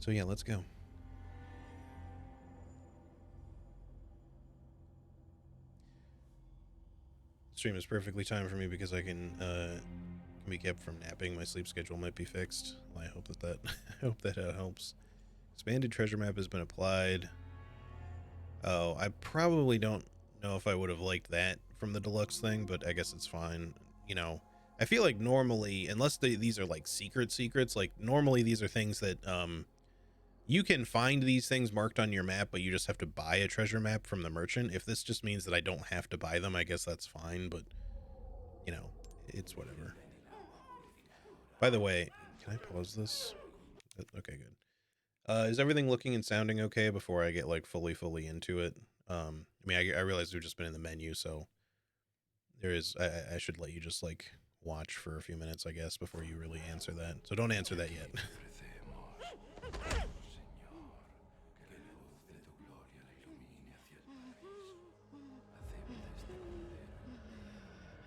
So yeah, let's go. Stream is perfectly timed for me because I can be kept from napping. My sleep schedule might be fixed. I hope that I hope that helps. Expanded treasure map has been applied. Oh, I probably don't know if I would have liked that from the deluxe thing, but I guess it's fine. You know, I feel like normally, unless these are like secrets, like normally these are things that you can find these things marked on your map, but you just have to buy a treasure map from the merchant. If this just means that I don't have to buy them, I guess that's fine, but you know, it's whatever. By the way, can I pause this? Okay, good. Is everything looking and sounding okay before I get like fully into it? I mean, I realize we've just been in the menu, so there is. I should let you just like watch for a few minutes, I guess, before you really answer that. So don't answer that yet.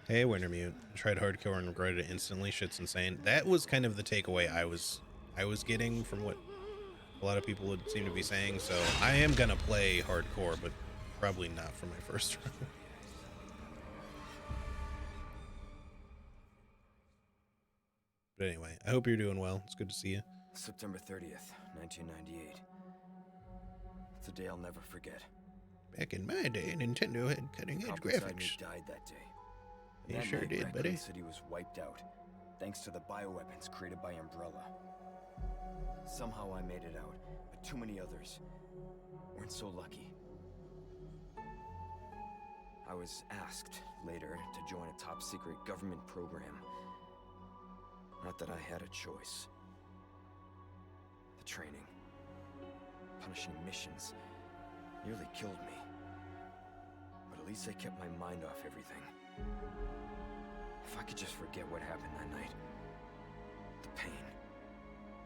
Hey, Wintermute. Tried hardcore and regretted it instantly. Shit's insane. That was kind of the takeaway I was getting from what a lot of people would seem to be saying. So I am gonna play hardcore, but probably not for my first run. But anyway, I hope you're doing well. It's good to see you. September 30th, 1998. It's a day I'll never forget. Back in my day, Nintendo had cutting-edge graphics. Died that day. They sure did, buddy. Raccoon City was wiped out, thanks to the bioweapons created by Umbrella. Somehow I made it out, but too many others weren't so lucky. I was asked later to join a top-secret government program. Not that I had a choice. The training, punishing missions, nearly killed me. But at least I kept my mind off everything. If I could just forget what happened that night. The pain.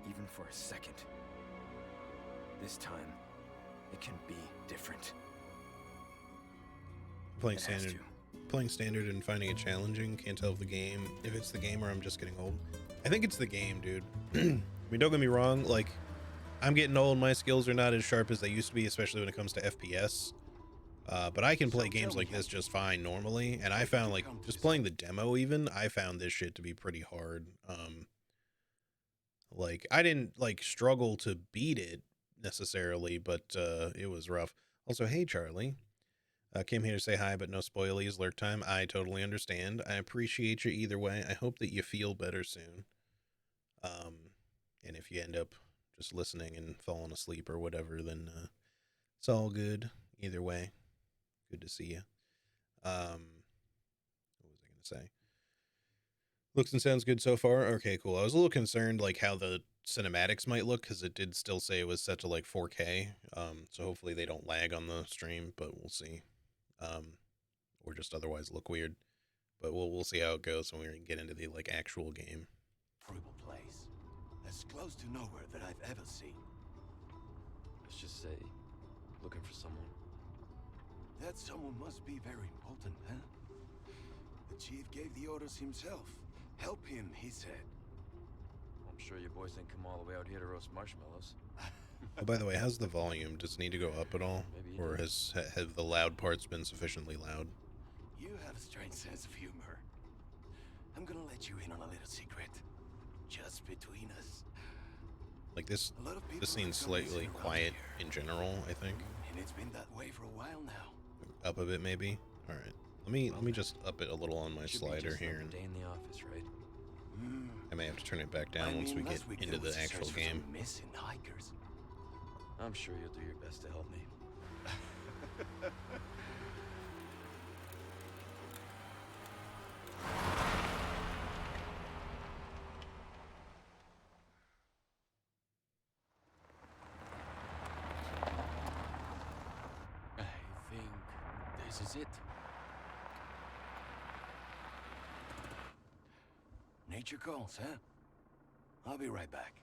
Even for a second. This time, it can be different. Playing standard and finding it challenging. Can't tell if it's the game or I'm just getting old. I think it's the game, dude. I mean, don't get me wrong, like, I'm getting old, my skills are not as sharp as they used to be, especially when it comes to FPS. But I can play games like this just fine normally, and I found, like, just playing the demo even, I found this shit to be pretty hard. Like, I didn't, like, struggle to beat it necessarily, but it was rough. Also, hey, Charlie. Came here to say hi, but no spoilies, lurk time. I totally understand. I appreciate you either way. I hope that you feel better soon. And if you end up just listening and falling asleep or whatever, then it's all good. Either way, good to see you. What was I going to say? Looks and sounds good so far. Okay, cool. I was a little concerned, like, how the cinematics might look, because it did still say it was set to, like, 4K. So hopefully they don't lag on the stream, but we'll see. Or just otherwise look weird. But we'll see how it goes when we get into the, like, actual game. Horrible place. As close to nowhere that I've ever seen. Let's just say, looking for someone. That someone must be very important, huh? The chief gave the orders himself. Help him, he said. I'm sure you boys didn't come all the way out here to roast marshmallows. Oh, by the way, how's the volume? Does it need to go up at all? Or have the loud parts been sufficiently loud? You have a strange sense of humor. I'm gonna let you in on a little secret. Just between us. Like this scene's slightly quiet in general, I think. And it's been that way for a while now. Up a bit, maybe? Alright. Let me just up it a little on my slider here. And day in the office, right? I may have to turn it back down once we get into the actual game. Missing hikers. I'm sure you'll do your best to help me. I think this is it. Nature calls, huh? I'll be right back.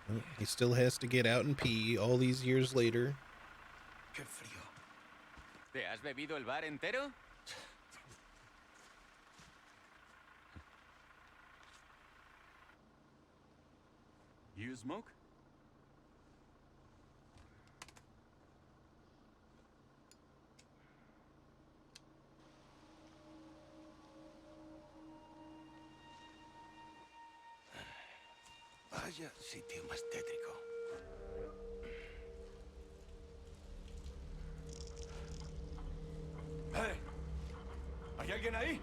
Well, he still has to get out and pee all these years later. Qué frío. ¿Te has bebido el bar entero? You smoke? Vaya sitio más tétrico. ¡Hey! ¿Hay alguien ahí?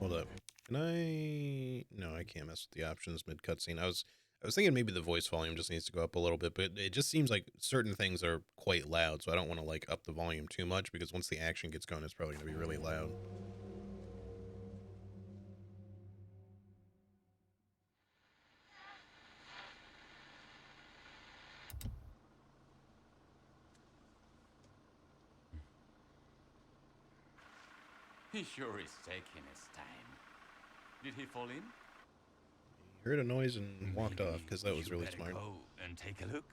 Hold up. Can I? No, I can't mess with the options mid cutscene. I was thinking maybe the voice volume just needs to go up a little bit, but it just seems like certain things are quite loud, so I don't want to like up the volume too much because once the action gets going, it's probably going to be really loud. He sure is taking his time. Did he fall in? He heard a noise and walked off because that was You really better smart. go and take a look.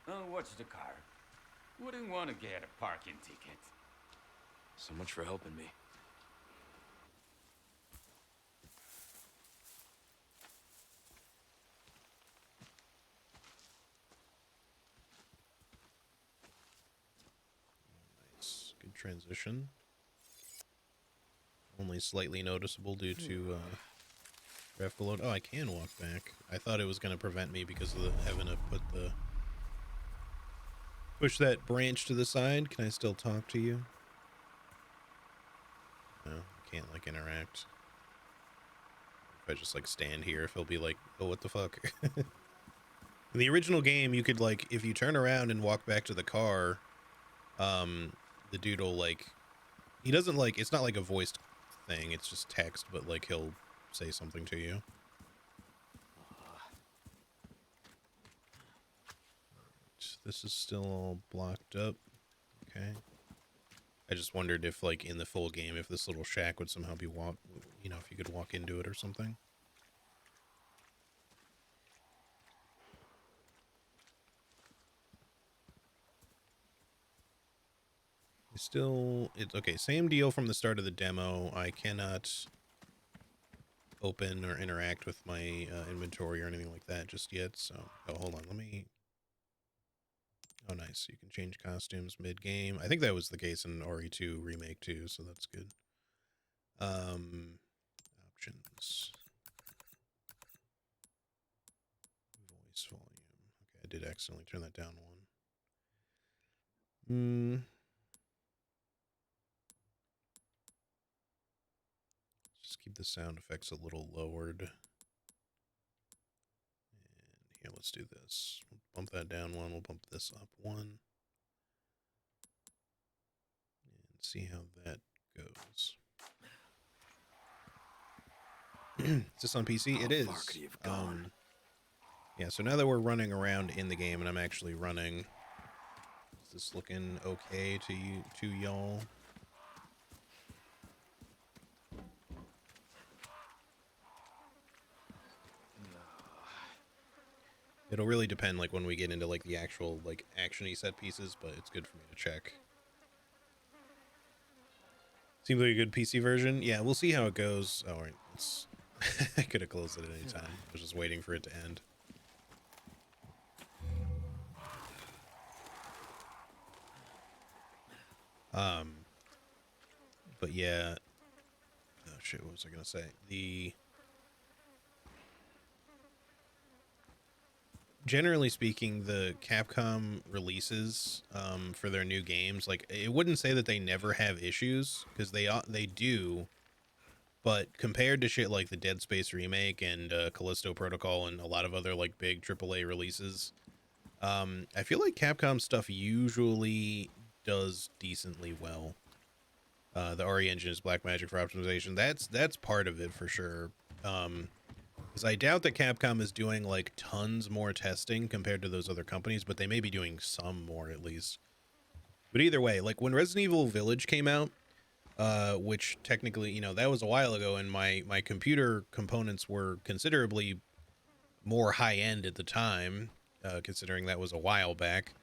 Oh, watch the car. Wouldn't want to get a parking ticket. So much for helping me. Nice, good transition. Only slightly noticeable due to graphical load. Oh, I can walk back. I thought it was going to prevent me because of the having to push that branch to the side. Can I still talk to you? No, I can't like interact. If I just like stand here, if he'll be like, oh, what the fuck? In the original game, you could like, if you turn around and walk back to the car, the dude will like, he doesn't like, it's not like a voiced thing, it's just text, but like he'll say something to you. This is still all blocked up. Okay. I just wondered if like in the full game, if this little shack would somehow be you know, if you could walk into it or something. It's okay. Same deal from the start of the demo. I cannot open or interact with my inventory or anything like that just yet. So, oh, hold on. Let me. Oh, nice. You can change costumes mid-game. I think that was the case in RE2 Remake too, so that's good. Options. Voice volume. Okay, I did accidentally turn that down one. Just keep the sound effects a little lowered. And here, let's do this. We'll bump that down one. We'll bump this up one. And see how that goes. Is this on PC? It is. How far could he have gone? Yeah, so now that we're running around in the game and I'm actually running, is this looking okay to y'all? It'll really depend like when we get into like the actual like action-y set pieces, but it's good for me to check. Seems like a good PC version. Yeah, we'll see how it goes. Oh, right. I could have closed it at any time. I was just waiting for it to end. But yeah. Oh shit, what was I gonna say? Generally speaking, the Capcom releases for their new games, like it wouldn't say that they never have issues, because they do, but compared to shit like the Dead Space remake and Callisto Protocol and a lot of other like big AAA releases, I feel like Capcom stuff usually does decently well. The RE engine is black magic for optimization. That's part of it for sure. Because I doubt that Capcom is doing like tons more testing compared to those other companies, but they may be doing some more at least. But either way, like when Resident Evil Village came out, which technically, you know, that was a while ago, and my computer components were considerably more high end at the time, considering that was a while back.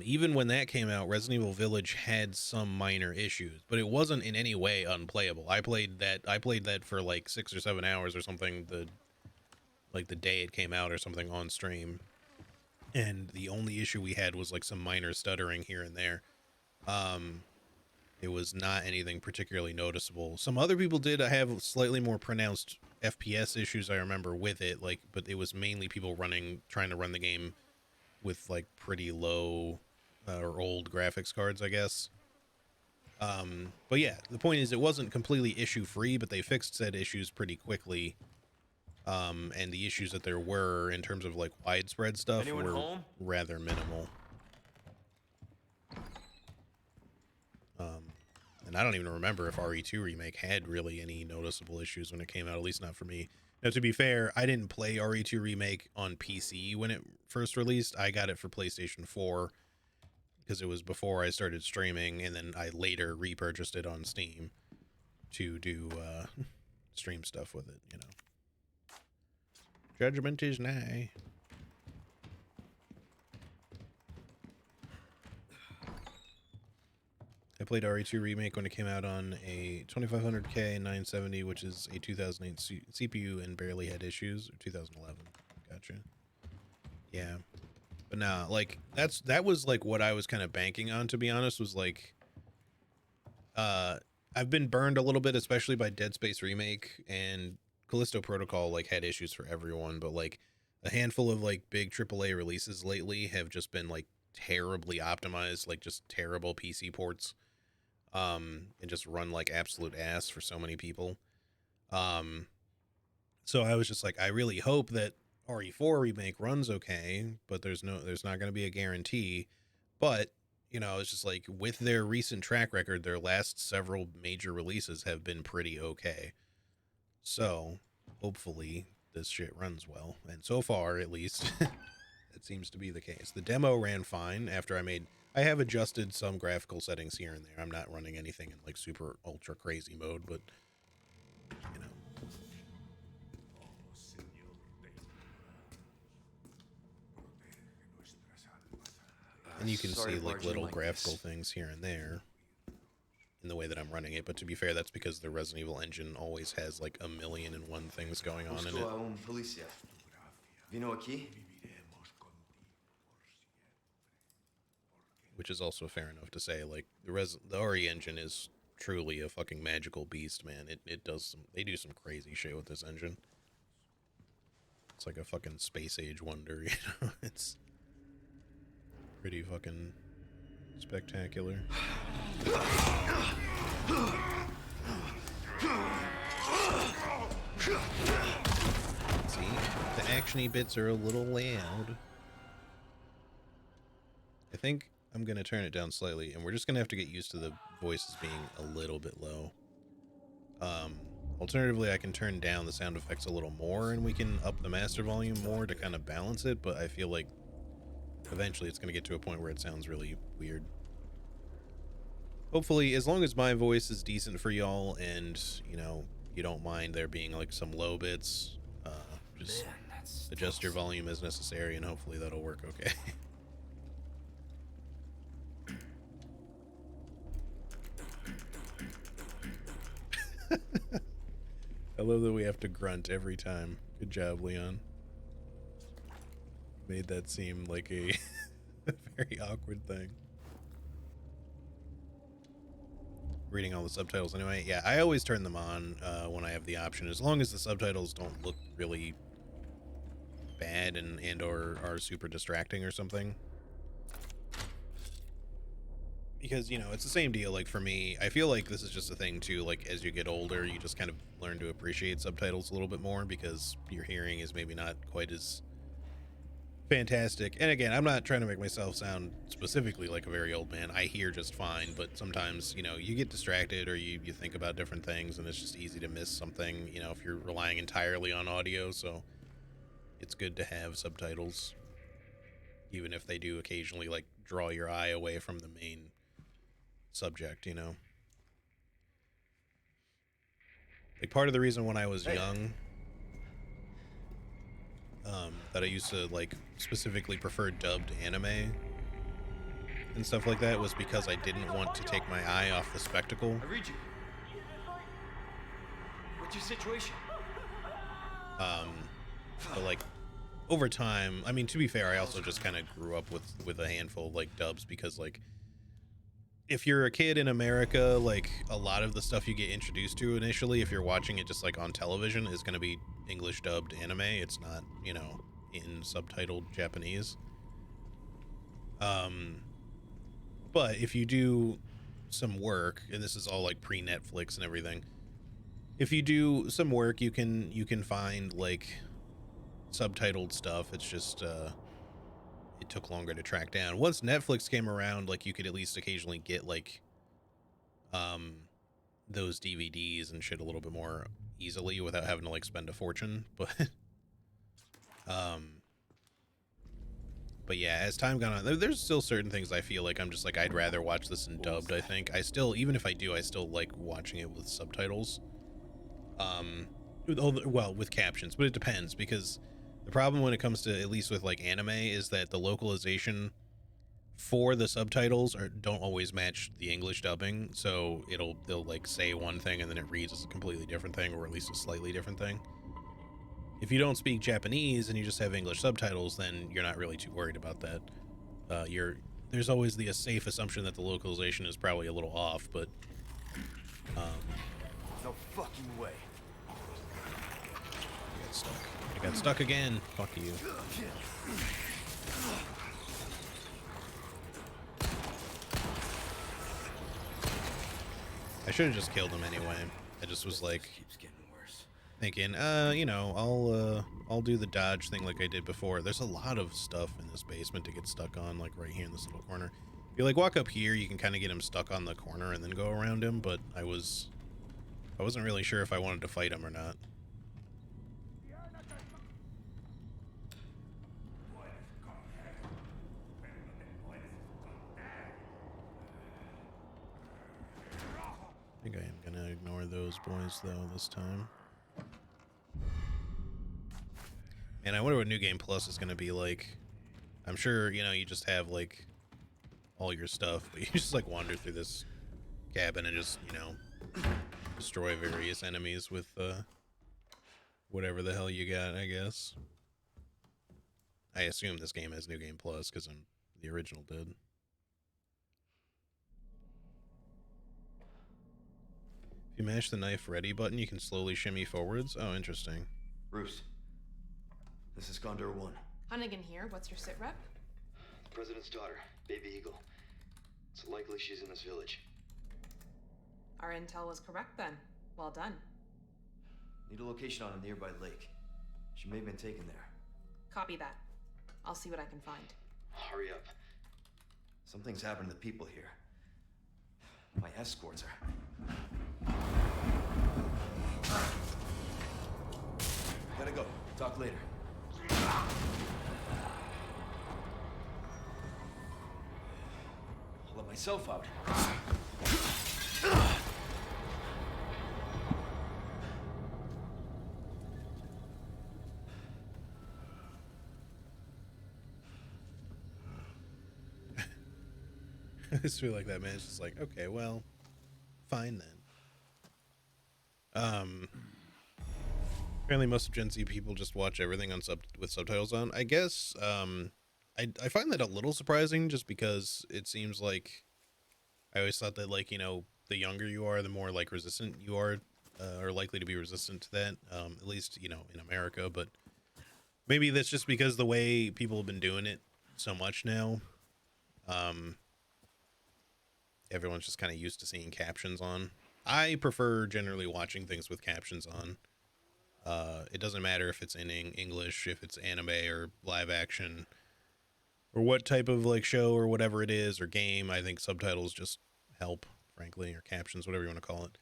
Even when that came out, Resident Evil Village had some minor issues, but it wasn't in any way unplayable. I played that for like 6 or 7 hours or something, the day it came out or something on stream. And the only issue we had was like some minor stuttering here and there. It was not anything particularly noticeable. Some other people did have slightly more pronounced FPS issues, I remember, with it, like, but it was mainly people trying to run the game with like pretty low or old graphics cards, I guess. But yeah, the point is it wasn't completely issue free, but they fixed said issues pretty quickly. And the issues that there were in terms of like widespread stuff Anyone were home? rather minimal. And I don't even remember if RE2 Remake had really any noticeable issues when it came out, at least not for me. Now, to be fair, I didn't play RE2 Remake on PC when it first released. I got it for PlayStation 4 because it was before I started streaming, and then I later repurchased it on Steam to do stream stuff with it, you know. Judgment is nigh. I played RE2 Remake when it came out on a 2500K 970, which is a 2008 CPU, and barely had issues. Or 2011. Gotcha. Yeah. But nah, like, that was like what I was kind of banking on, to be honest, was like, I've been burned a little bit, especially by Dead Space Remake, and Callisto Protocol, like, had issues for everyone, but like a handful of like big AAA releases lately have just been like terribly optimized, like just terrible PC ports. And just run like absolute ass for so many people. So I was just like, I really hope that RE4 Remake runs okay, but there's not going to be a guarantee. But, you know, it's just like with their recent track record, their last several major releases have been pretty okay. So hopefully this shit runs well. And so far, at least, it seems to be the case. The demo ran fine after I have adjusted some graphical settings here and there. I'm not running anything in like super ultra crazy mode, but you know. And you can see like little graphical things here and there in the way that I'm running it. But to be fair, that's because the Resident Evil engine always has like 1,000,001 things going on in it. Vino aquí? Which is also fair enough to say. Like the RE engine is truly a fucking magical beast, man. They do some crazy shit with this engine. It's like a fucking space age wonder, you know. It's pretty fucking spectacular. See, the actiony bits are a little loud. I think I'm going to turn it down slightly, and we're just going to have to get used to the voices being a little bit low. Alternatively, I can turn down the sound effects a little more, and we can up the master volume more to kind of balance it, but I feel like eventually it's going to get to a point where it sounds really weird. Hopefully, as long as my voice is decent for y'all, and, you know, you don't mind there being, like, some low bits, just adjust your volume as necessary, and hopefully that'll work okay. I love that we have to grunt every time. Good job, Leon. Made that seem like a very awkward thing. Reading all the subtitles anyway. Yeah, I always turn them on when I have the option, as long as the subtitles don't look really bad and or are super distracting or something. Because, you know, it's the same deal. Like, for me, I feel like this is just a thing too, like, as you get older, you just kind of learn to appreciate subtitles a little bit more because your hearing is maybe not quite as fantastic. And again, I'm not trying to make myself sound specifically like a very old man. I hear just fine, but sometimes, you know, you get distracted or you think about different things, and it's just easy to miss something, you know, if you're relying entirely on audio. So it's good to have subtitles, even if they do occasionally, like, draw your eye away from the main subject, you know. Like, part of the reason when I was young, that I used to like specifically prefer dubbed anime and stuff like that was because I didn't want to take my eye off the spectacle. I read you. What's your situation? But like over time, I mean, to be fair, I also just kind of grew up with a handful of like dubs because like if you're a kid in America, like a lot of the stuff you get introduced to initially, if you're watching it just like on television, is going to be English dubbed anime. It's not, you know, in subtitled Japanese. But if you do some work, and this is all like pre-Netflix and everything, if you do some work, you can find like subtitled stuff. It's just it took longer to track down. Once Netflix came around, like you could at least occasionally get like those DVDs and shit a little bit more easily without having to like spend a fortune. But yeah, as time gone on, there's still certain things I feel like I'm just like I'd rather watch this in dubbed. I think I still, even if I do, I still like watching it with subtitles. Well, with captions, but it depends because the problem when it comes to at least with like anime is that the localization for the subtitles don't always match the English dubbing. So they'll like say one thing and then it reads as a completely different thing, or at least a slightly different thing. If you don't speak Japanese and you just have English subtitles, then you're not really too worried about that. There's always the safe assumption that the localization is probably a little off, but No fucking way. I got stuck again. Fuck you. I should have just killed him anyway. I just was like Keeps getting worse. thinking, you know, I'll do the dodge thing like I did before. There's a lot of stuff in this basement to get stuck on, like right here in this little corner. If you like walk up here, you can kind of get him stuck on the corner and then go around him, but I wasn't really sure if I wanted to fight him or not. I think I am gonna ignore those boys though this time. And I wonder what New Game Plus is gonna be like. I'm sure, you know, you just have like all your stuff, but you just like wander through this cabin and just, you know, destroy various enemies with whatever the hell you got, I guess. I assume this game has New Game Plus because the original did. If you mash the knife ready button, you can slowly shimmy forwards. Oh, interesting. Bruce, this is Condor 1. Hunnigan here. What's your sit rep? The president's daughter, Baby Eagle. It's likely she's in this village. Our intel was correct then. Well done. Need a location on a nearby lake. She may have been taken there. Copy that. I'll see what I can find. Hurry up. Something's happened to the people here. My escorts are... Gotta go. Talk later. I'll let myself out. I just feel like that man is just like, okay, well, fine then. Apparently most of Gen Z people just watch everything on with subtitles on. I guess I find that a little surprising just because it seems like I always thought that, like, you know, the younger you are, the more like resistant you are, or likely to be resistant to that, at least, you know, in America. But maybe that's just because the way people have been doing it so much now. Everyone's just kind of used to seeing captions on. I prefer generally watching things with captions on. It doesn't matter if it's in English, if it's anime or live action, or what type of like show or whatever it is, or game. I think subtitles just help, frankly, or captions, whatever you want to call it.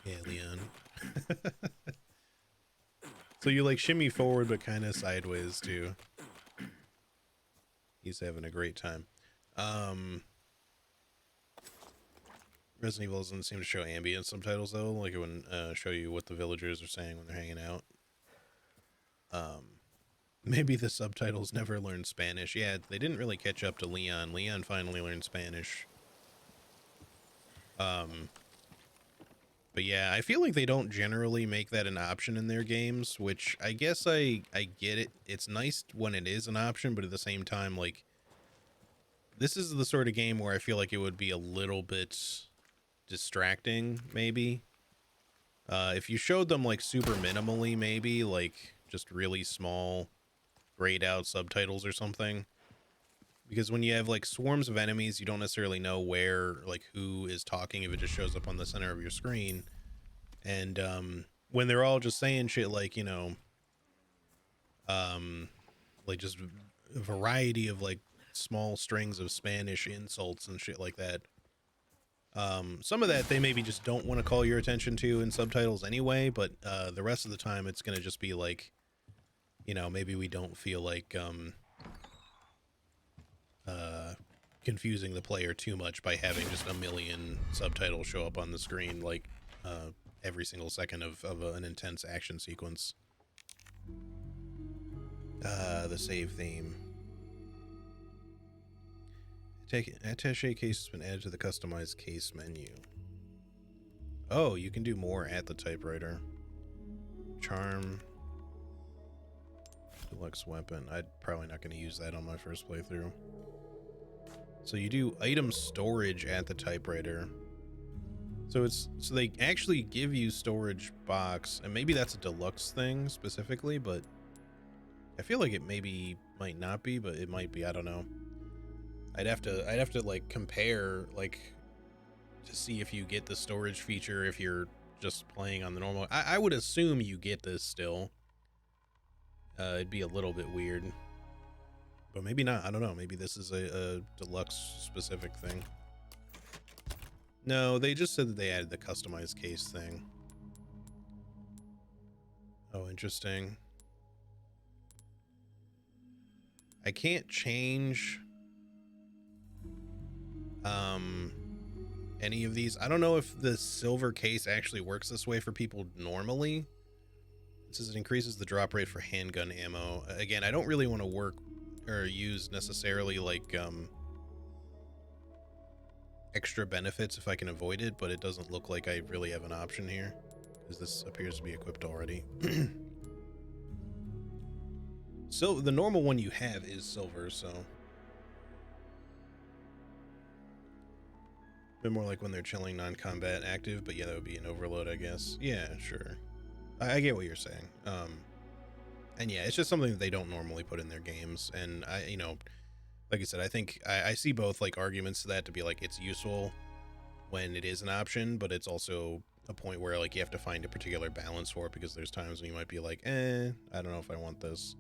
Yeah, Leon. So you like shimmy forward, but kind of sideways too. He's having a great time. Resident Evil doesn't seem to show ambient subtitles though, like it wouldn't show you what the villagers are saying when they're hanging out. Maybe the subtitles never learned Spanish. Yeah, they didn't really catch up to Leon. Leon finally learned Spanish. But yeah, I feel like they don't generally make that an option in their games, which I guess I get it. It's nice when it is an option, but at the same time, like, this is the sort of game where I feel like it would be a little bit distracting, maybe. If you showed them, like, super minimally, maybe, like, just really small, grayed out subtitles or something. Because when you have, like, swarms of enemies, you don't necessarily know where, like, who is talking if it just shows up on the center of your screen. And, when they're all just saying shit like, you know, like, just a variety of, like, small strings of Spanish insults and shit like that. Some of that they maybe just don't want to call your attention to in subtitles anyway, but, the rest of the time it's going to just be like, you know, maybe we don't feel like, confusing the player too much by having just a million subtitles show up on the screen, like, every single second of an intense action sequence. The save theme. Attaché case has been added to the customized case menu. Oh, you can do more at the typewriter. Charm. Deluxe weapon. I'm probably not going to use that on my first playthrough. So you do item storage at the typewriter. So they actually give you storage box, and maybe that's a deluxe thing specifically, but I feel like it might not be, but it might be. I don't know. I'd have to like compare, like, to see if you get the storage feature if you're just playing on the normal. I would assume you get this still. It'd be a little bit weird, but maybe not. I don't know. Maybe this is a deluxe specific thing. No, they just said that they added the customized case thing. Oh, interesting. I can't change any of these. I don't know if the silver case actually works this way for people normally. It says it increases the drop rate for handgun ammo. Again, I don't really want to work or use necessarily like extra benefits if I can avoid it, but it doesn't look like I really have an option here because this appears to be equipped already. So the normal one you have is silver, so a bit more like when they're chilling non-combat active, but yeah, that would be an overload, I guess. Yeah, sure. I get what you're saying. And yeah, it's just something that they don't normally put in their games. And you know, like I said, I think I see both like arguments to that to be like it's useful when it is an option, but it's also a point where like you have to find a particular balance for it because there's times when you might be like, I don't know if I want this.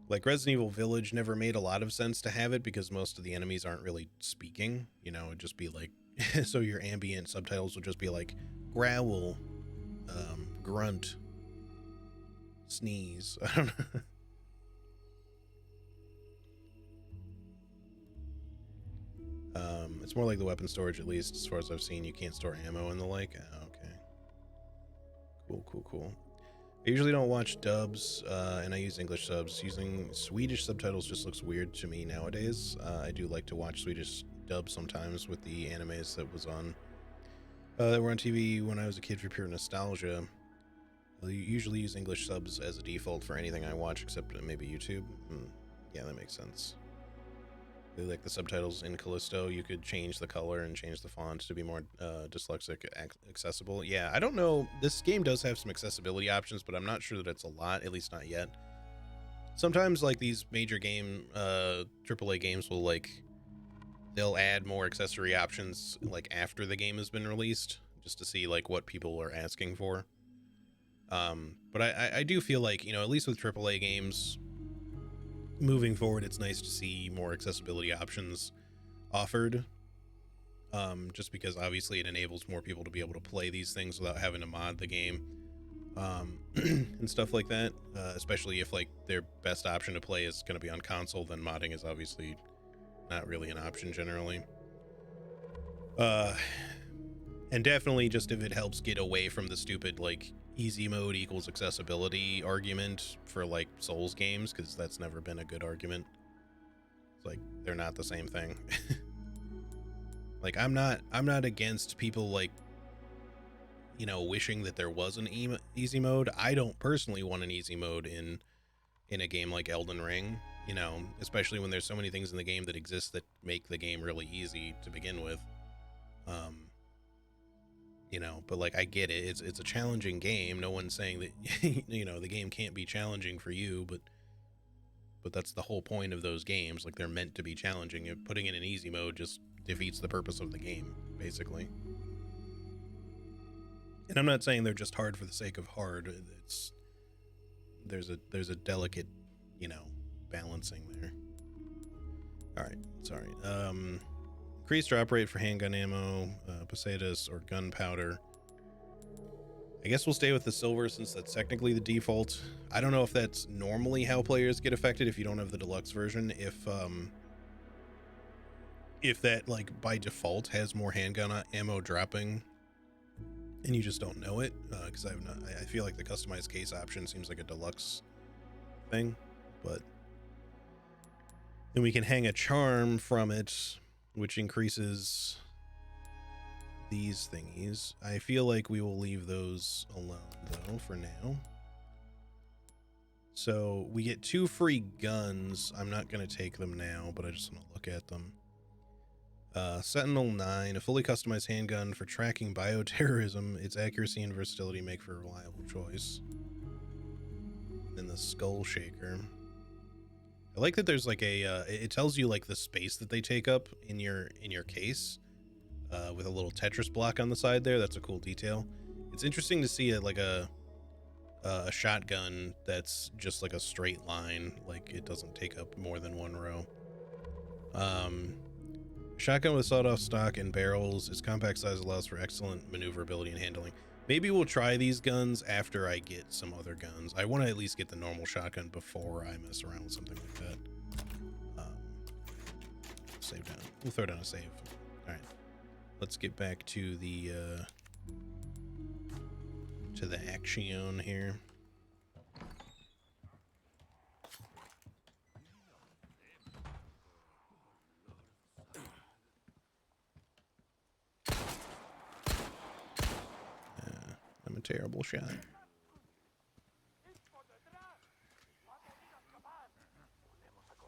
Like Resident Evil Village never made a lot of sense to have it because most of the enemies aren't really speaking, you know, it'd just be like, so your ambient subtitles would just be like growl, grunt, sneeze. I don't know. It's more like the weapon storage, at least as far as I've seen. You can't store ammo and the like. Oh, okay. Cool. I usually don't watch dubs, and I use English subs. Using Swedish subtitles just looks weird to me nowadays. I do like to watch Swedish dubs sometimes with the animes that was on that were on TV when I was a kid for pure nostalgia. I usually use English subs as a default for anything I watch except maybe YouTube. Yeah, that makes sense. Like the subtitles in Callisto, you could change the color and change the font to be more dyslexic accessible. Yeah, I don't know. This game does have some accessibility options, but I'm not sure that it's a lot, at least not yet. Sometimes like these major game AAA games will like they'll add more accessory options like after the game has been released just to see like what people are asking for. But I do feel like, you know, at least with AAA games moving forward, it's nice to see more accessibility options offered, just because obviously it enables more people to be able to play these things without having to mod the game, and stuff like that, especially if like their best option to play is going to be on console, then modding is obviously not really an option generally. And definitely just if it helps get away from the stupid like easy mode equals accessibility argument for like Souls games, because that's never been a good argument. It's like they're not the same thing. Like I'm not against people like, you know, wishing that there was an easy mode. I don't personally want an easy mode in a game like Elden Ring, you know, especially when there's so many things in the game that exist that make the game really easy to begin with. You know, but like I get it. It's a challenging game. No one's saying that you know, the game can't be challenging for you, but that's the whole point of those games. Like they're meant to be challenging. If putting it in easy mode just defeats the purpose of the game, basically. And I'm not saying they're just hard for the sake of hard. It's there's a delicate, you know, balancing there. All right, sorry. Increased drop rate for handgun ammo, pesetas, or gunpowder. I guess we'll stay with the silver since that's technically the default. I don't know if that's normally how players get affected if you don't have the deluxe version. If that like by default has more handgun ammo dropping, and you just don't know it, because I feel like the customized case option seems like a deluxe thing, but then we can hang a charm from it, which increases these thingies. I feel like we will leave those alone though for now. So we get 2 free guns. I'm not going to take them now, but I just want to look at them. Sentinel 9, a fully customized handgun for tracking bioterrorism. Its accuracy and versatility make for a reliable choice. Then the Skull Shaker. I like that there's like a it tells you like the space that they take up in your case, with a little Tetris block on the side there. That's a cool detail. It's interesting to see like a shotgun that's just like a straight line, like it doesn't take up more than 1 row. Shotgun with sawed-off stock and barrels. Its compact size allows for excellent maneuverability and handling. Maybe we'll try these guns after I get some other guns. I want to at least get the normal shotgun before I mess around with something like that. Save down. We'll throw down a save. All right. Let's get back to the action here. I'm a terrible shot. I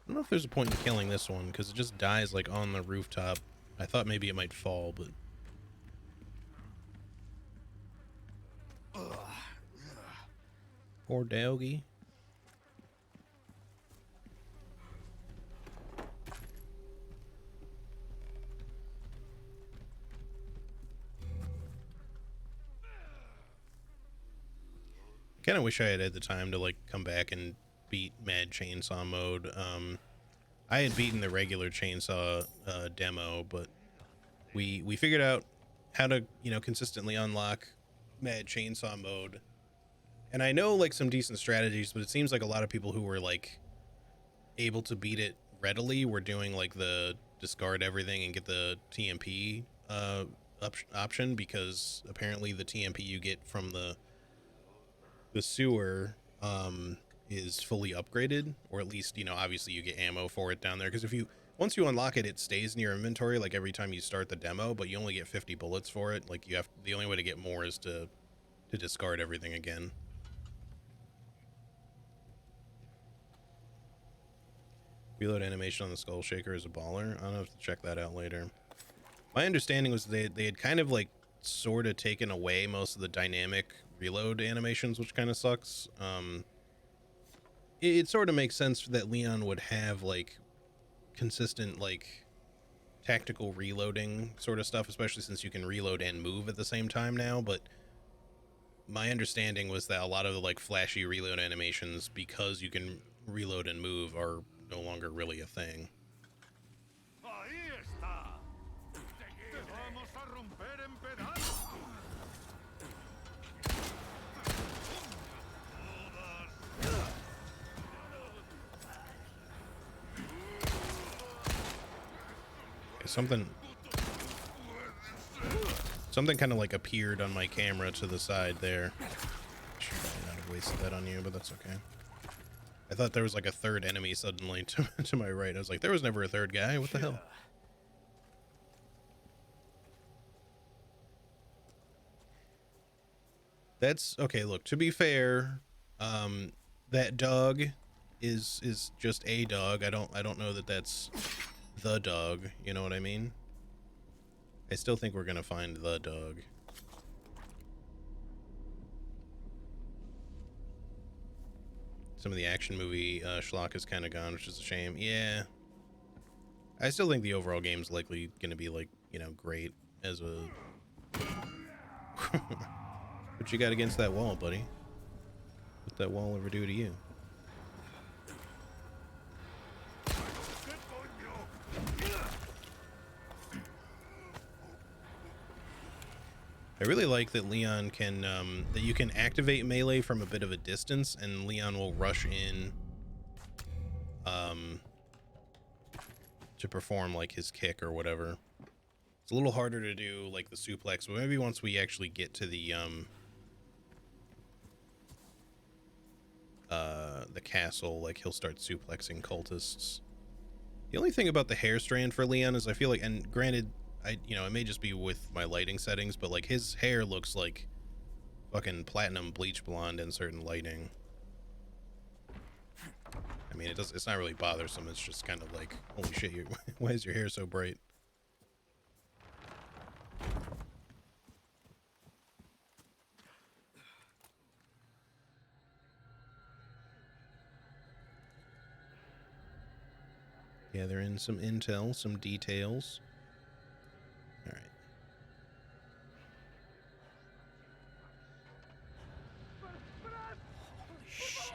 don't know if there's a point in killing this one because it just dies like on the rooftop. I thought maybe it might fall, but poor doggy. Kind of wish I had the time to like come back and beat Mad Chainsaw mode. I had beaten the regular Chainsaw demo, but we figured out how to, you know, consistently unlock Mad Chainsaw mode. And I know like some decent strategies, but it seems like a lot of people who were like able to beat it readily were doing like the discard everything and get the TMP option, because apparently the TMP you get from the sewer is fully upgraded, or at least, you know, obviously you get ammo for it down there, because once you unlock it, it stays in your inventory like every time you start the demo, but you only get 50 bullets for it. Like the only way to get more is to discard everything again. Reload animation on the Skull Shaker is a baller. I'll have to check that out later. My understanding was they had kind of like sort of taken away most of the dynamic reload animations, which kind of sucks. It sort of makes sense that Leon would have like consistent like tactical reloading sort of stuff, especially since you can reload and move at the same time now. But my understanding was that a lot of the like flashy reload animations, because you can reload and move, are no longer really a thing. Something Something kind of like appeared on my camera to the side there. Should probably not have wasted that on you, but that's okay. I thought there was like a third enemy suddenly to my right. I was like, there was never a third guy. What the hell? That's okay. Look, to be fair, that dog is just a dog. I don't know that that's the dog. You know what I mean? I still think we're gonna find the dog. Some of the action movie schlock is kind of gone, which is a shame. Yeah, I still think the overall game's likely gonna be like, you know, great as a. What you got against that wall, buddy? What that wall ever do to you? I really like that Leon can, that you can activate melee from a bit of a distance, and Leon will rush in, to perform like his kick or whatever. It's a little harder to do like the suplex, but maybe once we actually get to the castle, like he'll start suplexing cultists. The only thing about the hair strand for Leon is I feel like, and granted, you know, it may just be with my lighting settings, but like his hair looks like fucking platinum bleach blonde in certain lighting. I mean, it's not really bothersome. It's just kind of like, holy shit, why is your hair so bright? Gather in some intel, some details. All right. Holy shit.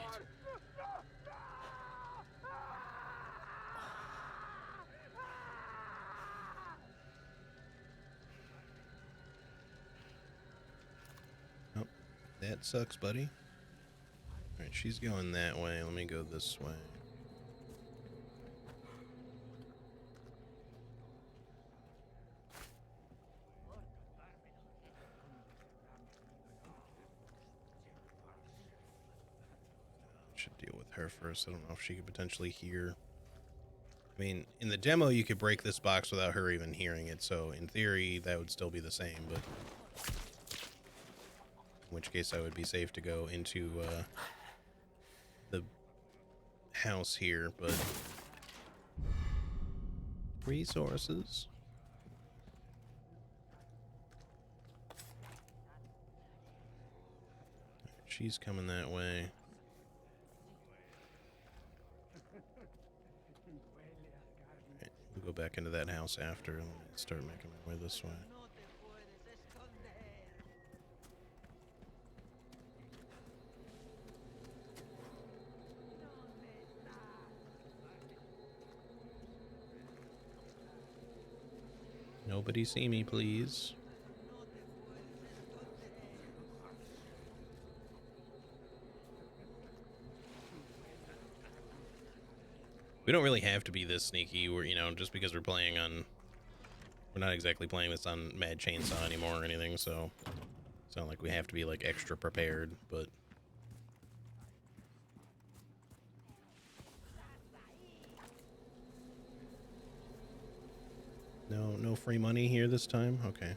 Oh, that sucks, buddy. All right, she's going that way. Let me go this way. Should deal with her first. I don't know if she could potentially hear. I mean, in the demo, you could break this box without her even hearing it, so in theory, that would still be the same, but in which case I would be safe to go into the house here, but resources. She's coming that way. Right, we'll go back into that house after and start making my way this way. Nobody see me, please. We don't really have to be this sneaky. We're, you know, just because we're playing on... We're not exactly playing this on Mad Chainsaw anymore or anything, so... It's not like we have to be, like, extra prepared, but... No free money here this time? Okay.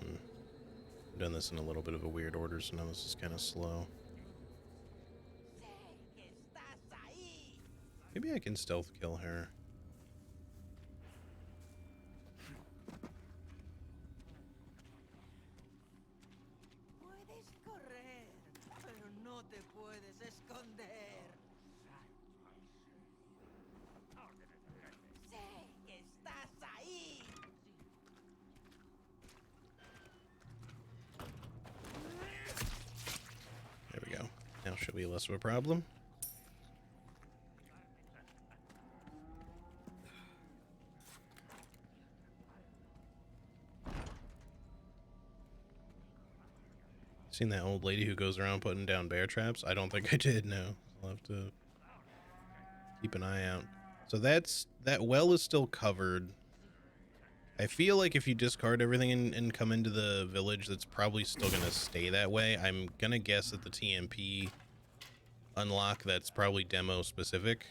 I've done this in a little bit of a weird order, so now this is kind of slow. Maybe I can stealth kill her. There we go. Now should be less of a problem. Seen that old lady who goes around putting down bear traps? I don't think I did, no. I'll have to keep an eye out. So that well is still covered. I feel like if you discard everything and come into the village, that's probably still going to stay that way. I'm going to guess that the TMP unlock, that's probably demo specific.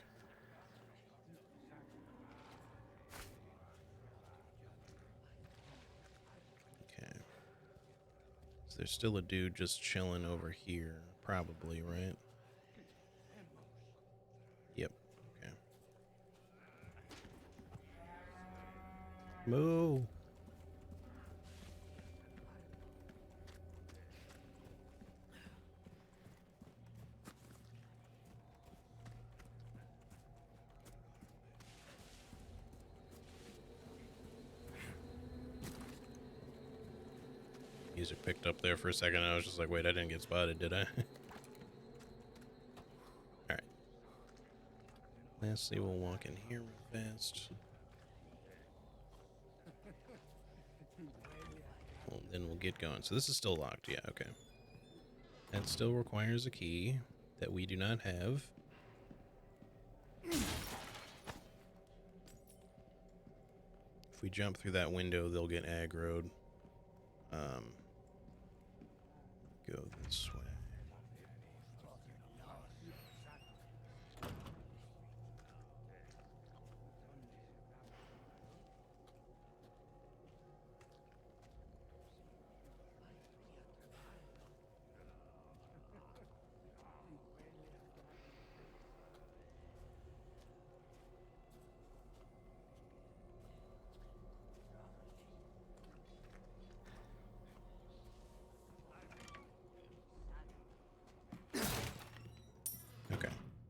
Okay. So there's still a dude just chilling over here, probably, right? Yep. Okay. Moo. Music picked up there for a second. I was just like, wait, I didn't get spotted, did I? Alright. Lastly, we'll walk in here real fast. Well, then we'll get going. So this is still locked. Yeah, okay. That still requires a key that we do not have. If we jump through that window, they'll get aggroed. Go this way.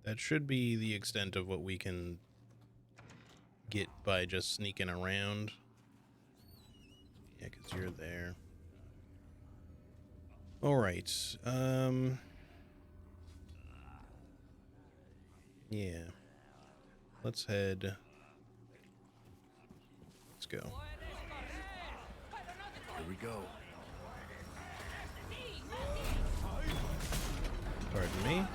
That should be the extent of what we can get by just sneaking around. Yeah, because you're there. Alright. Yeah. Let's head. Let's go. Here we go. Pardon me.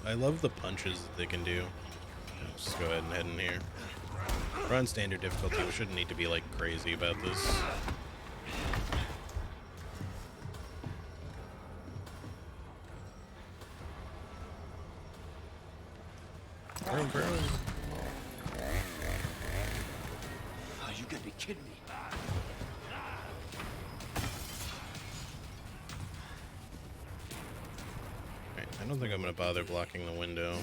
I love the punches that they can do. Let's just go ahead and head in here. We're on standard difficulty. We shouldn't need to be like crazy about this. Bro. Oh, you gotta be kidding me. Alright, I don't think I'm gonna bother blocking the window.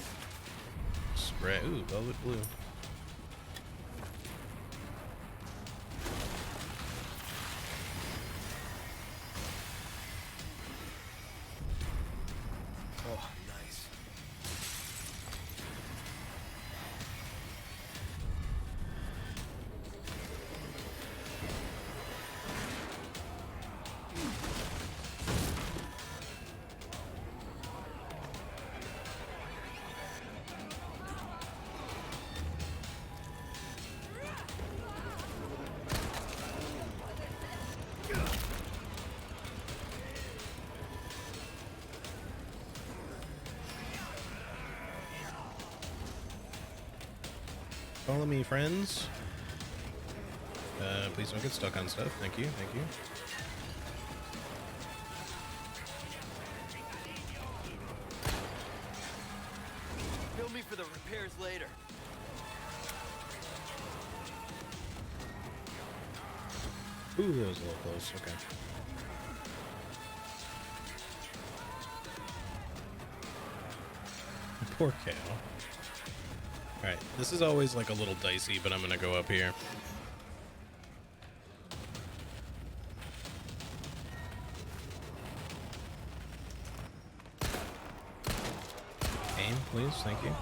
Spray. Ooh, velvet blue. Oh, nice. Follow me, friends. Please don't get stuck on stuff. Thank you, thank you. Bill me for the repairs later. Ooh, that was a little close. Okay. Poor cow. Alright, this is always like a little dicey, but I'm gonna go up here. Aim, please, thank you.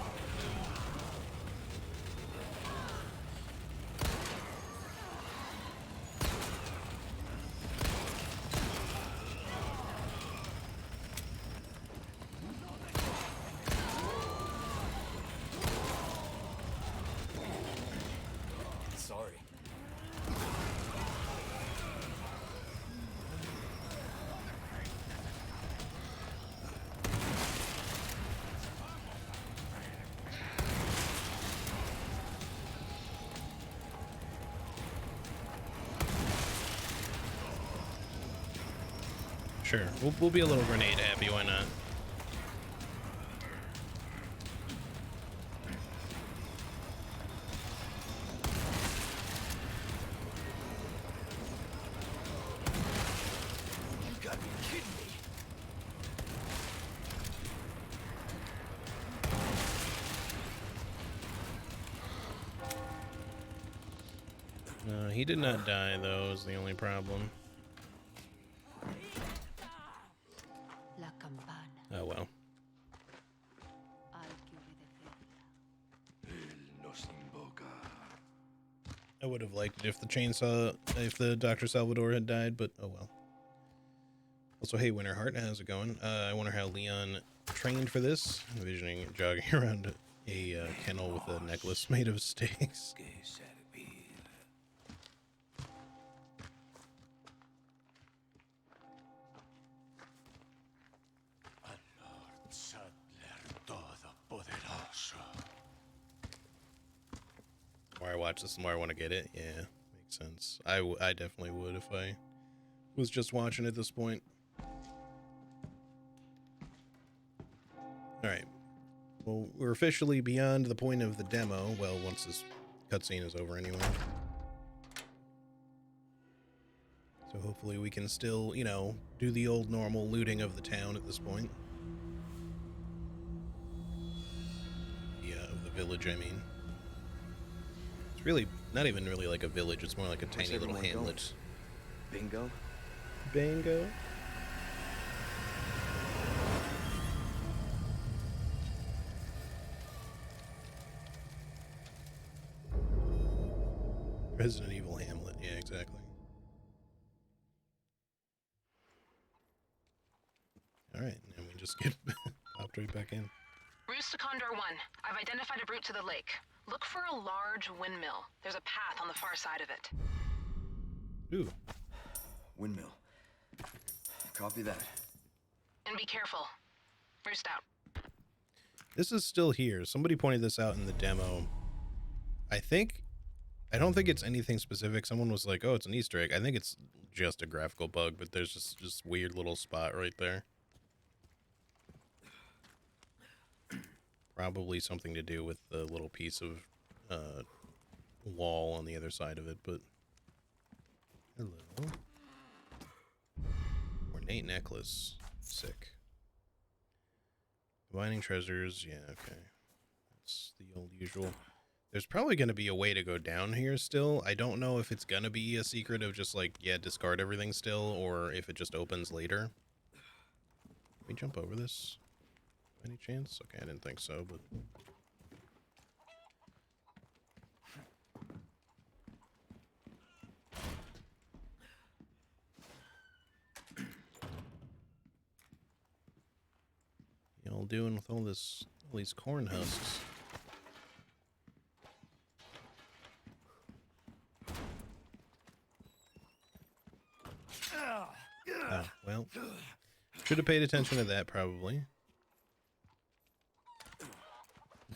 Sure. We'll be a little grenade happy. Why not? You gotta be kidding me. He did not die, though, is the only problem. La campana. Oh, well. Hay que obedecerla. Él nos invoca. I would have liked it if the Dr. Salvador had died, but oh well. Also, hey, Winterheart, how's it going? I wonder how Leon trained for this. Envisioning it jogging around a kennel with a necklace made of stakes. Que servir. Al Lord Saddler Todopoderoso. The more I watch this, the more I want to get it. Yeah, makes sense. I definitely would if I was just watching at this point. Alright. Well, we're officially beyond the point of the demo. Well, once this cutscene is over anyway. So hopefully we can still, you know, do the old normal looting of the town at this point. Yeah, of the village, I mean. It's really not even really like a village, it's more like a Where's tiny little everyone going? hamlet. Bingo? Bingo. Resident Evil Hamlet, yeah, exactly. Alright, and we just get popped right back in. Roost to Condor 1. I've identified a route to the lake. Look for a large windmill. There's a path on the far side of it. Ooh. Windmill. Copy that. And be careful. Roost out. This is still here. Somebody pointed this out in the demo. I don't think it's anything specific. Someone was like, oh, it's an Easter egg. I think it's just a graphical bug, but there's just weird little spot right there. Probably something to do with the little piece of wall on the other side of it, but... Hello. Ornate necklace. Sick. Combining treasures. Yeah, okay. That's the old usual. There's probably going to be a way to go down here still. I don't know if it's going to be a secret of just like, yeah, discard everything still, or if it just opens later. Can we jump over this? Any chance? Okay, I didn't think so, but... Y'all doing with all these corn husks? Oh, well, should have paid attention to that probably.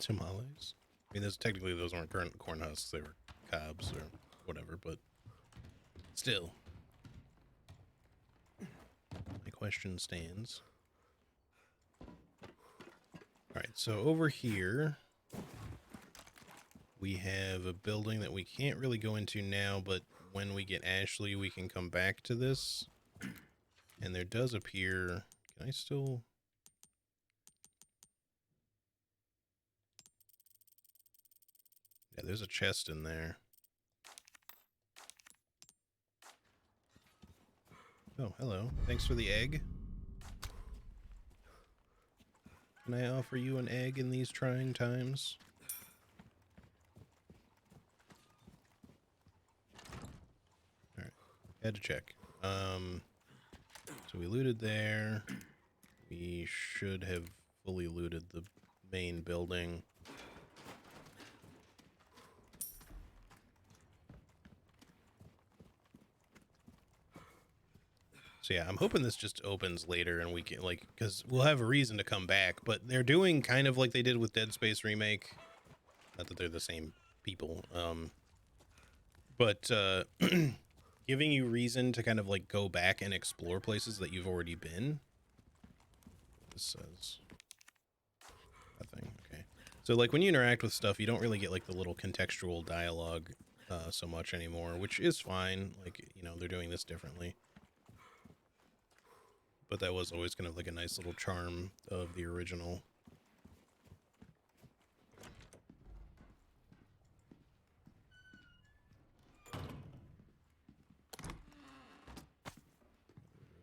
Tamales. I mean, those weren't corn husks; they were cobs or whatever. But still, my question stands. All right, so over here we have a building that we can't really go into now, but when we get Ashley, we can come back to this. And there does appear... Can I still... Yeah, there's a chest in there. Oh, hello. Thanks for the egg. Can I offer you an egg in these trying times? Alright. Had to check. So we looted there. We should have fully looted the main building. So yeah, I'm hoping this just opens later and we can, like, because we'll have a reason to come back, but they're doing kind of like they did with Dead Space Remake. Not that they're the same people. But giving you reason to kind of like go back and explore places that you've already been. This says nothing. Okay. So like when you interact with stuff, you don't really get like the little contextual dialogue so much anymore, which is fine. Like, you know, they're doing this differently. But that was always kind of like a nice little charm of the original.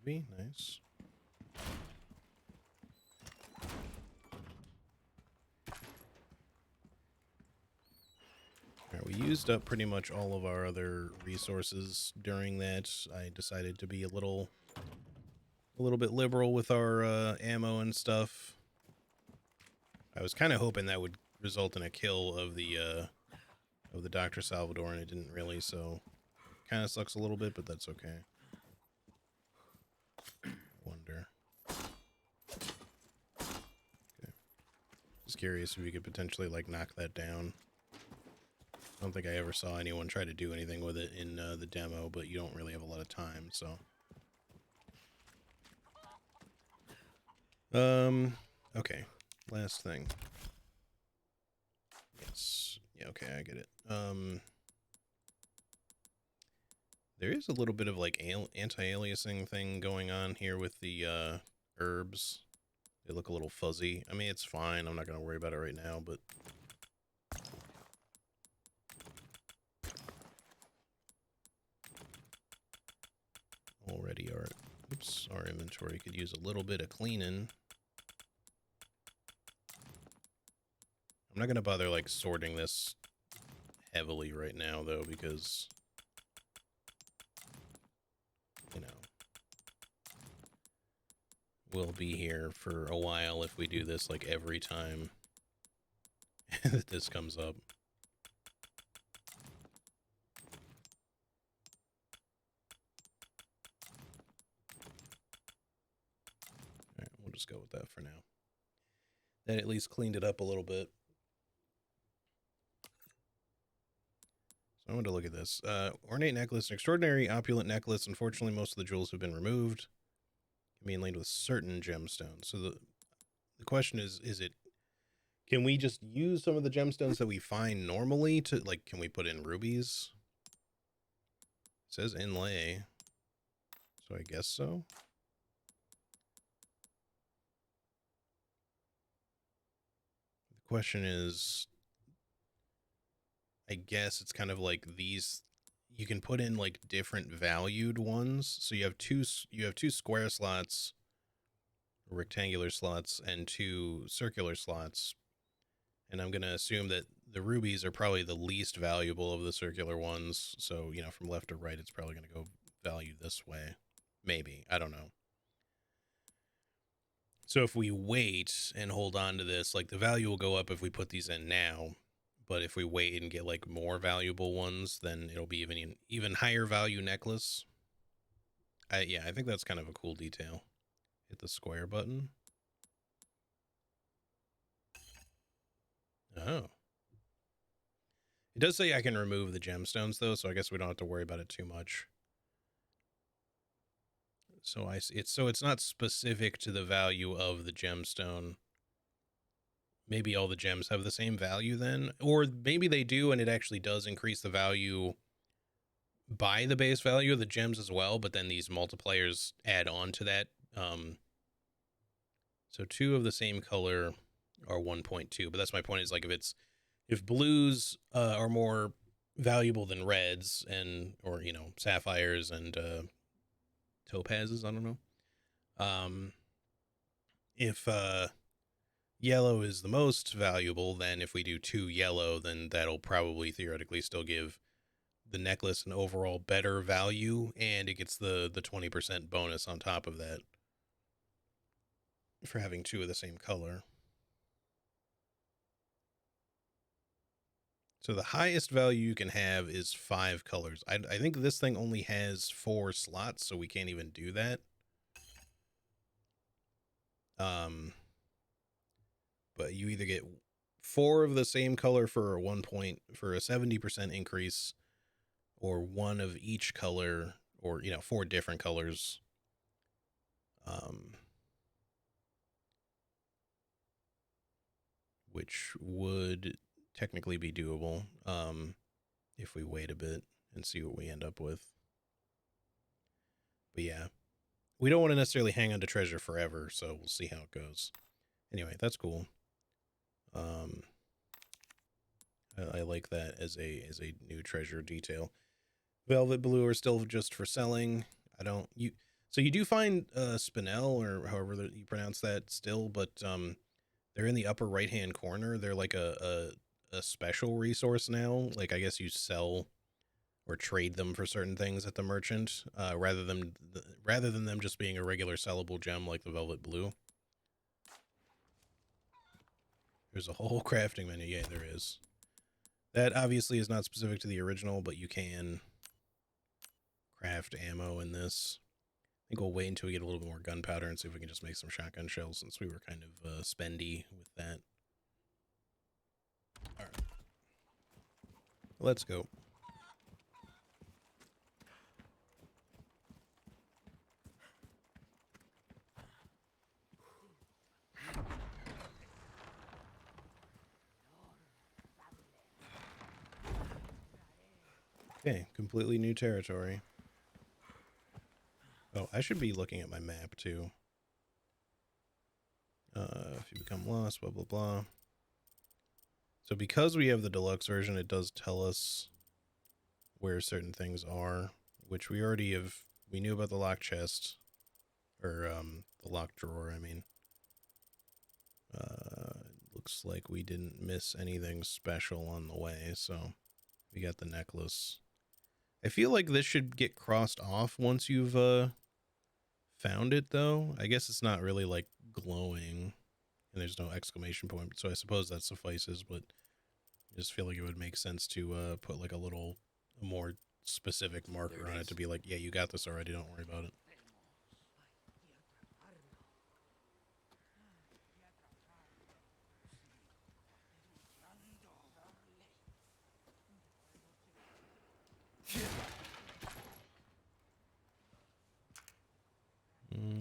Ruby, nice. Alright, we used up pretty much all of our other resources during that. I decided to be a little bit liberal with our ammo and stuff. I was kind of hoping that would result in a kill of the Dr. Salvador, and it didn't really, so kind of sucks a little bit, but that's okay. I wonder. Okay. Just curious if we could potentially like knock that down. I don't think I ever saw anyone try to do anything with it in the demo, but you don't really have a lot of time, so. Okay. Last thing. Yes. Yeah, okay, I get it. There is a little bit of like anti-aliasing thing going on here with the herbs. They look a little fuzzy. I mean, it's fine. I'm not going to worry about it right now, but already our inventory could use a little bit of cleaning. I'm not going to bother like sorting this heavily right now though, because you know, we'll be here for a while if we do this like every time that this comes up. Alright, we'll just go with that for now. That at least cleaned it up a little bit. So I wanted to look at this. Ornate necklace, an extraordinary opulent necklace. Unfortunately, most of the jewels have been removed. Can be inlaid with certain gemstones. So the question is it, can we just use some of the gemstones that we find normally to, like, can we put in rubies? It says inlay. So I guess so. The question is, I guess it's kind of like these, you can put in like different valued ones. So you have two square slots, rectangular slots, and two circular slots. And I'm going to assume that the rubies are probably the least valuable of the circular ones. So, you know, from left to right, it's probably going to go value this way. Maybe. I don't know. So if we wait and hold on to this, like the value will go up if we put these in now. But if we wait and get like more valuable ones, then it'll be even higher value necklace. Yeah, I think that's kind of a cool detail. Hit the square button. Oh. It does say I can remove the gemstones though, so I guess we don't have to worry about it too much. So it's not specific to the value of the gemstone. Maybe all the gems have the same value then, or maybe they do and it actually does increase the value by the base value of the gems as well, but then these multipliers add on to that. So two of the same color are 1.2, but that's my point, is like if blues are more valuable than reds, and or you know, sapphires and topazes, I don't know. If yellow is the most valuable, then if we do 2 yellow, then that'll probably theoretically still give the necklace an overall better value, and it gets the 20% bonus on top of that for having 2 of the same color. So the highest value you can have is 5 colors. I think this thing only has 4 slots, so we can't even do that. But you either get 4 of the same color for a 70% increase, or one of each color, or, you know, 4 different colors. Which would technically be doable if we wait a bit and see what we end up with. But yeah, we don't want to necessarily hang on to treasure forever, so we'll see how it goes. Anyway, that's cool. I like that as a new treasure detail. Velvet blue are still just for selling. So you do find spinel, or however that you pronounce that, still, but they're in the upper right hand corner. They're like a special resource now. Like, I guess you sell or trade them for certain things at the merchant, rather than them just being a regular sellable gem like the velvet blue. There's a whole crafting menu. Yeah, there is. That obviously is not specific to the original, but you can craft ammo in this. I think we'll wait until we get a little bit more gunpowder and see if we can just make some shotgun shells, since we were kind of spendy with that. All right. Let's go. Okay, completely new territory. Oh, I should be looking at my map too. If you become lost, blah, blah, blah. So because we have the deluxe version, it does tell us where certain things are, which we already have. We knew about the lock chest, or the lock drawer, I mean. Looks like we didn't miss anything special on the way, so we got the necklace. I feel like this should get crossed off once you've found it, though. I guess it's not really like glowing, and there's no exclamation point, so I suppose that suffices, but I just feel like it would make sense to put like a more specific marker on it to be like, yeah, you got this already, don't worry about it.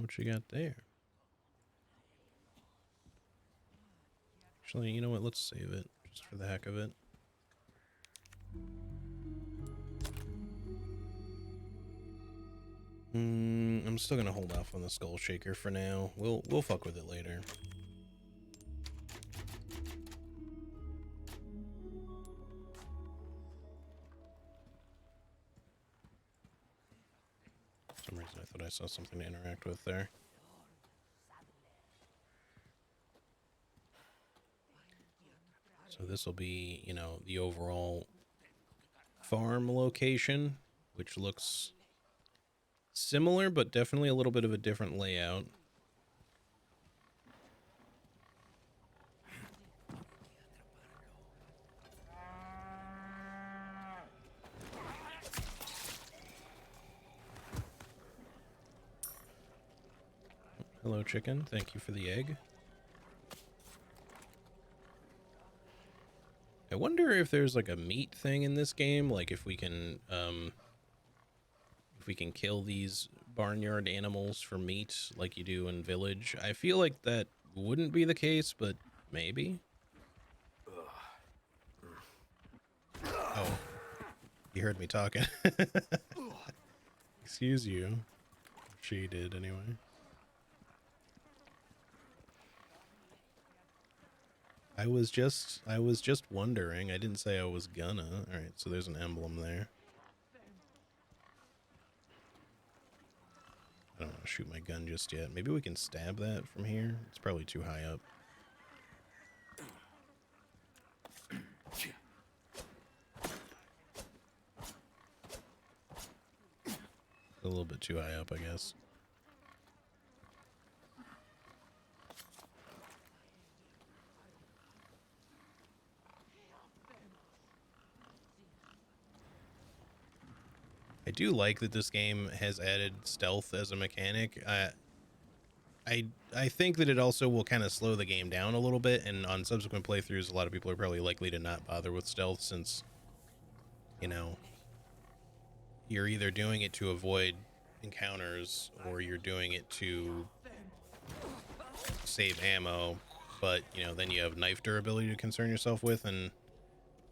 What you got there? Actually, you know what? Let's save it just for the heck of it. I'm still gonna hold off on the skull shaker for now. We'll fuck with it later. For some reason I thought I saw something to interact with there. So this will be, you know, the overall farm location, which looks similar, but definitely a little bit of a different layout. Hello, chicken. Thank you for the egg. I wonder if there's like a meat thing in this game, like if we can kill these barnyard animals for meat like you do in Village. I feel like that wouldn't be the case, but maybe. Oh, you heard me talking. Excuse you. She did anyway. I was just wondering. I didn't say I was gonna. All right, so there's an emblem there. I don't want to shoot my gun just yet. Maybe we can stab that from here. It's probably too high up. A little bit too high up, I guess. I do like that this game has added stealth as a mechanic. I think that it also will kind of slow the game down a little bit, and on subsequent playthroughs, a lot of people are probably likely to not bother with stealth since, you know, you're either doing it to avoid encounters or you're doing it to save ammo, but you know, then you have knife durability to concern yourself with, and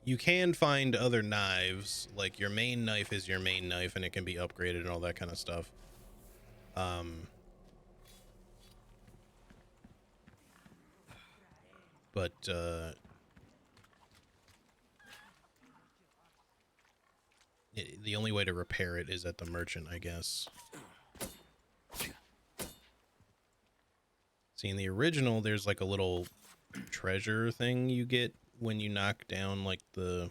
you can find other knives. Like your main knife is your main knife and it can be upgraded and all that kind of stuff. But the only way to repair it is at the merchant, I guess. See, in the original, there's like a little treasure thing you get when you knock down like this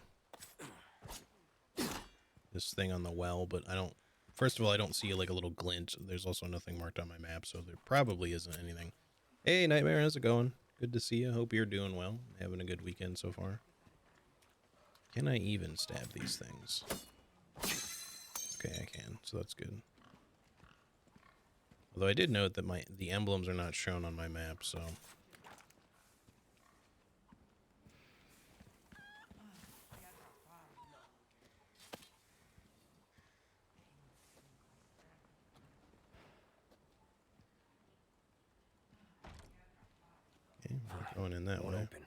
thing on the well, but I don't, first of all, I don't see like a little glint. There's also nothing marked on my map, so there probably isn't anything. Hey, Nightmare, how's it going? Good to see you. Hope you're doing well. Having a good weekend so far. Can I even stab these things? Okay, I can, so that's good. Although I did note that the emblems are not shown on my map, so... Okay, we're going in that way. Open.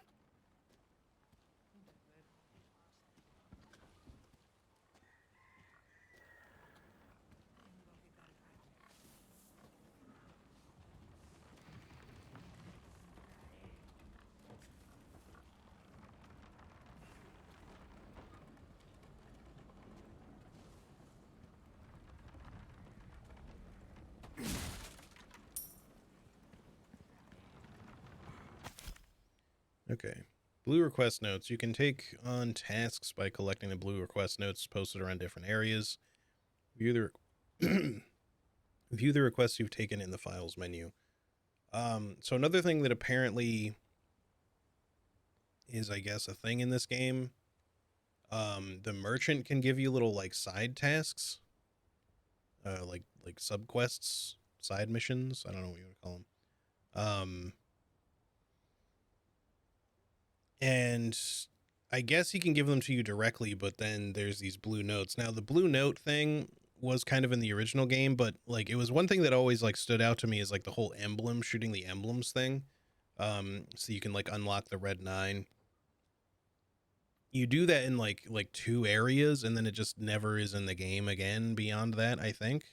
Okay. Blue request notes. You can take on tasks by collecting the blue request notes posted around different areas. View the, view the requests you've taken in the files menu. So another thing that apparently is, I guess, a thing in this game, the merchant can give you little like side tasks, like sub quests, side missions. I don't know what you would call them. And I guess he can give them to you directly, but then there's these blue notes. Now the blue note thing was kind of in the original game, but like it was one thing that always like stood out to me is like the whole emblem, shooting the emblems thing. So you can like unlock the red 9. You do that in like 2 areas and then it just never is in the game again beyond that, I think.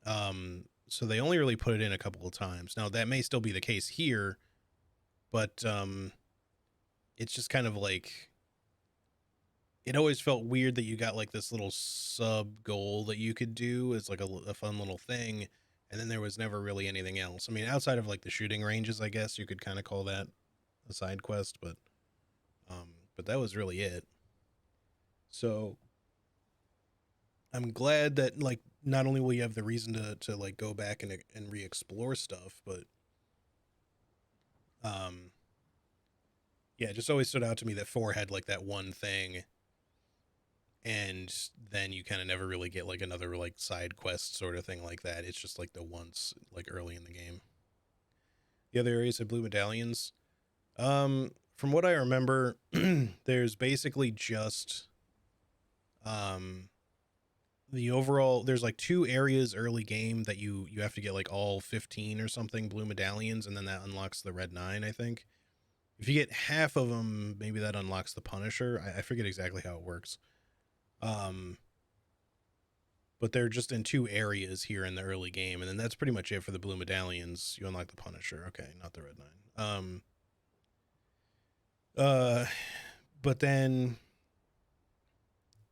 So they only really put it in a couple of times. Now that may still be the case here, but it's just kind of like, it always felt weird that you got like this little sub goal that you could do as like a fun little thing. And then there was never really anything else. I mean, outside of like the shooting ranges, I guess you could kind of call that a side quest, but that was really it. So I'm glad that like, not only will you have the reason to like go back and re-explore stuff, but yeah, it just always stood out to me that 4 had like that one thing, and then you kind of never really get like another like side quest sort of thing like that. It's just like the once like early in the game. The other areas of blue medallions. From what I remember, there's basically just the overall, there's like 2 areas early game that you have to get like all 15 or something blue medallions, and then that unlocks the red 9, I think. If you get half of them, maybe that unlocks the Punisher. I forget exactly how it works. But they're just in 2 areas here in the early game, and then that's pretty much it for the blue medallions. You unlock the Punisher. Okay, not the red 9. But then,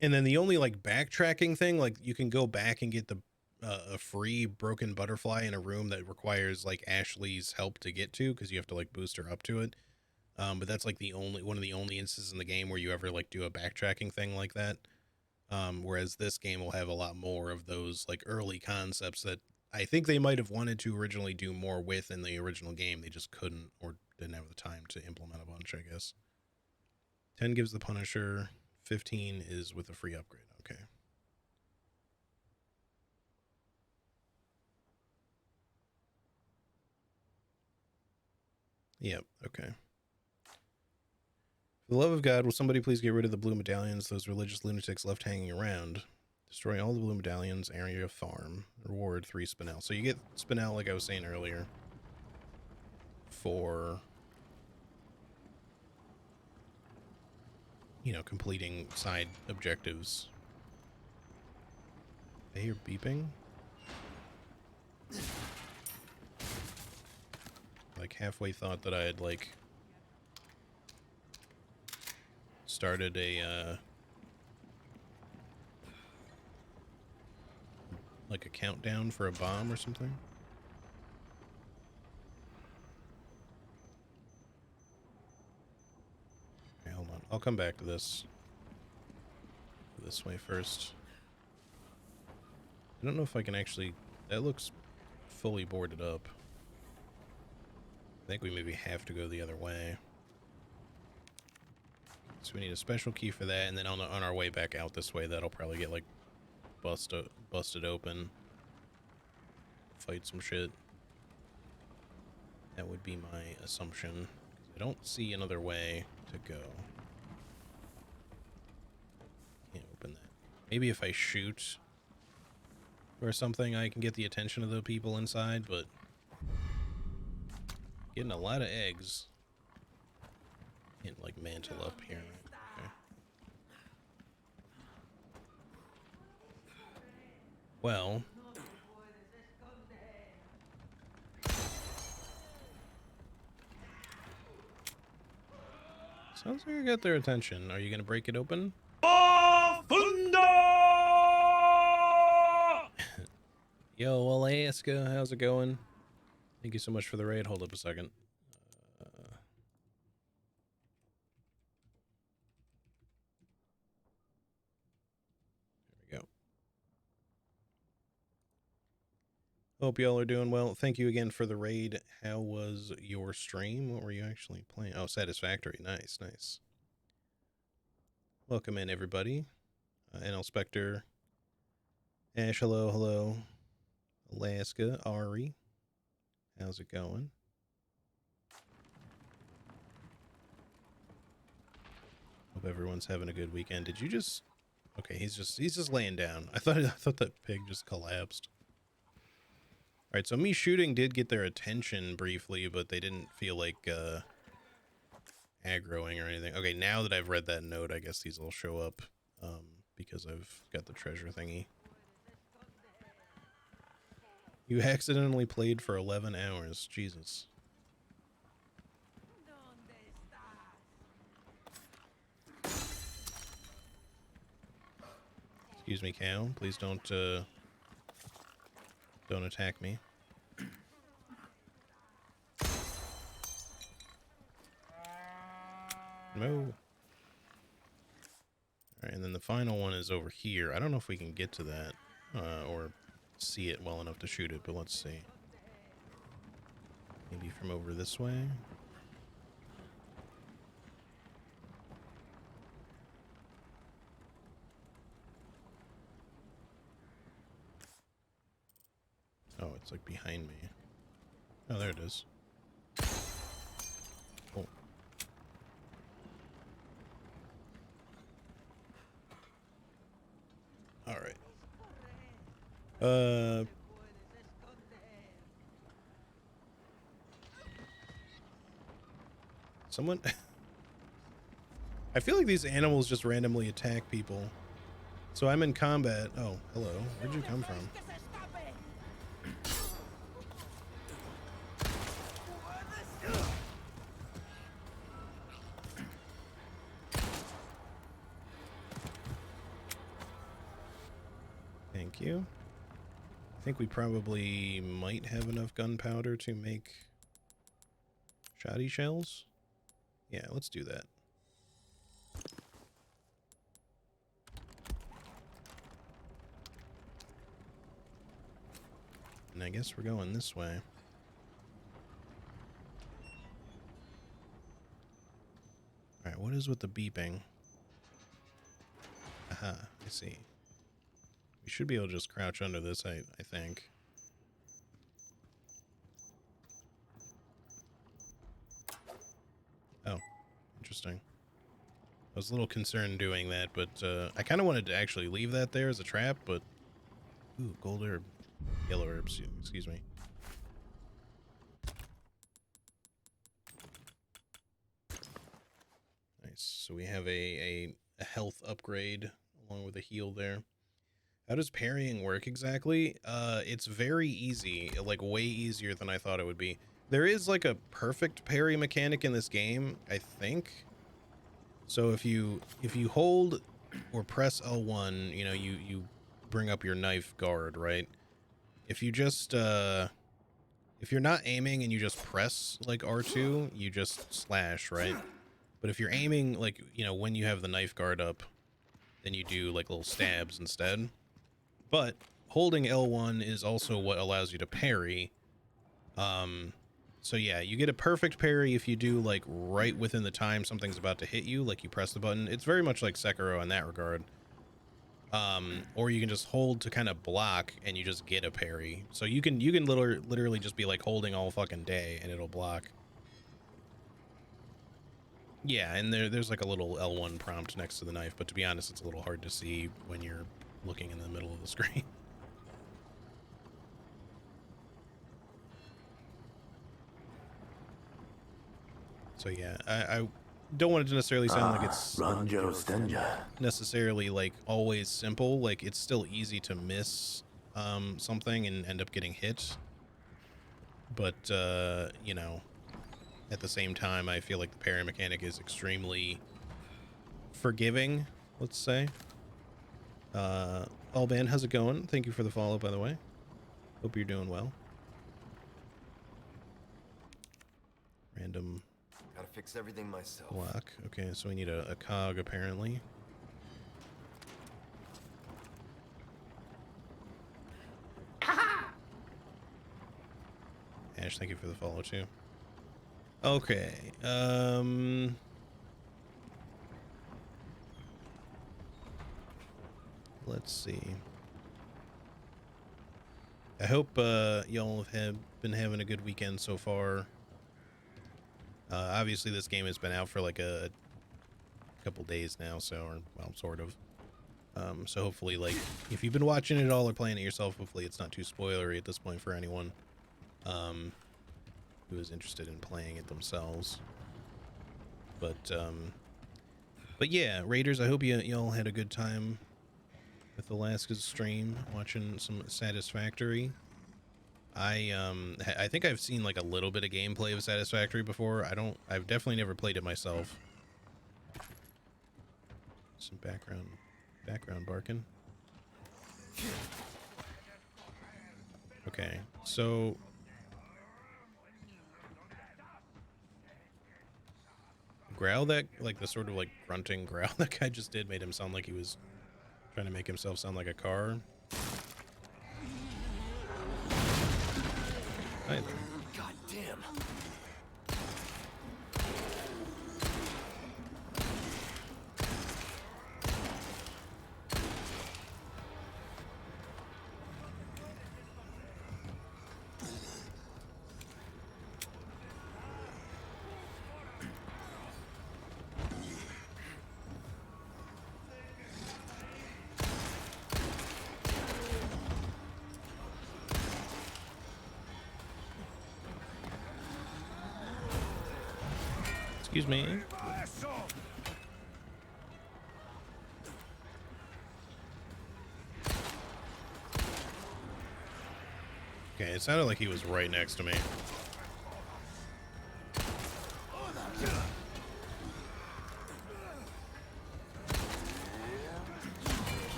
and then the only like backtracking thing, like you can go back and get the a free broken butterfly in a room that requires like Ashley's help to get to, because you have to like boost her up to it. But that's like one of the only instances in the game where you ever like do a backtracking thing like that. Whereas this game will have a lot more of those like early concepts that I think they might have wanted to originally do more with in the original game. They just couldn't, or didn't have the time to implement a bunch, I guess. 10 gives the Punisher. 15 is with a free upgrade. Okay. Yep. Okay. For the love of God, will somebody please get rid of the blue medallions those religious lunatics left hanging around? Destroy all the blue medallions, area farm. Reward 3 spinel. So you get spinel, like I was saying earlier, for, you know, completing side objectives. I hear beeping. Like halfway thought that I had like started a like a countdown for a bomb or something. Okay, hold on. I'll come back to this. This way first. I don't know if I can actually... That looks fully boarded up. I think we maybe have to go the other way. So we need a special key for that, and then on our way back out this way, that'll probably get, like, busted open. Fight some shit. That would be my assumption. I don't see another way to go. Can't open that. Maybe if I shoot or something, I can get the attention of the people inside, but getting a lot of eggs. Can't, like, mantle up here. Okay. Well, sounds like I got their attention. Are you gonna break it open? Yo, Alaska, how's it going? Thank you so much for the raid. Hold up a second. There we go. Hope y'all are doing well. Thank you again for the raid. How was your stream? What were you actually playing? Oh, Satisfactory. Nice, nice. Welcome in, everybody. NL Spectre. Ash, hello, hello. Alaska, Ari. How's it going? Hope everyone's having a good weekend. Did you just... Okay, he's just laying down. I thought that pig just collapsed. Alright, so me shooting did get their attention briefly, but they didn't feel like aggroing or anything. Okay, now that I've read that note, I guess these will show up because I've got the treasure thingy. You accidentally played for 11 hours. Jesus. Excuse me, cow. Please don't attack me. No. Alright, and then the final one is over here. I don't know if we can get to that, or see it well enough to shoot it, but let's see. Maybe from over this way? Oh, it's like behind me. Oh, there it is. Cool. All right. Someone... I feel like these animals just randomly attack people. So I'm in combat. Oh, hello. Where'd you come from? Thank you. I think we probably might have enough gunpowder to make shoddy shells. Yeah, let's do that. And I guess we're going this way. Alright, what is with the beeping? Aha, I see. We should be able to just crouch under this, I think. Oh, interesting. I was a little concerned doing that, but I kind of wanted to actually leave that there as a trap, but... Ooh, gold herb. Yellow herbs, excuse me. Nice. So we have a health upgrade along with a heal there. How does parrying work exactly? It's very easy, like way easier than I thought it would be. There is like a perfect parry mechanic in this game, I think. So if you hold or press L1, you know, you bring up your knife guard, right? If you just if you're not aiming and you just press like R2, you just slash, right? But if you're aiming, like, you know, when you have the knife guard up, then you do like little stabs instead. But holding L1 is also what allows you to parry. So yeah, you get a perfect parry if you do like right within the time something's about to hit you, like you press the button. It's very much like Sekiro in that regard. Or you can just hold to kind of block and you just get a parry. So you can literally just be like holding all fucking day and it'll block. Yeah, and there's like a little L1 prompt next to the knife, but to be honest, it's a little hard to see when you're looking in the middle of the screen. So yeah, I don't want it to necessarily sound like it's necessarily like always simple. Like it's still easy to miss something and end up getting hit. But you know, at the same time, I feel like the parry mechanic is extremely forgiving, let's say. Alban, how's it going? Thank you for the follow, by the way. Hope you're doing well. Random Gotta fix everything myself. block. Okay, so we need a cog, apparently. Ash, thank you for the follow, too. Okay, let's see. I hope y'all have been having a good weekend so far. Obviously, this game has been out for like a couple days now, so, or, well, sort of. So hopefully, like, if you've been watching it all or playing it yourself, hopefully it's not too spoilery at this point for anyone who is interested in playing it themselves. But yeah, Raiders, I hope y'all had a good time with Alaska's stream, watching some Satisfactory. I think I've seen like a little bit of gameplay of Satisfactory before. I've definitely never played it myself. Some background barking. Okay, so growl that, like the sort of like grunting growl that guy just did made him sound like he was trying to make himself sound like a car. Hi there. God damn. Excuse me. Okay, it sounded like he was right next to me.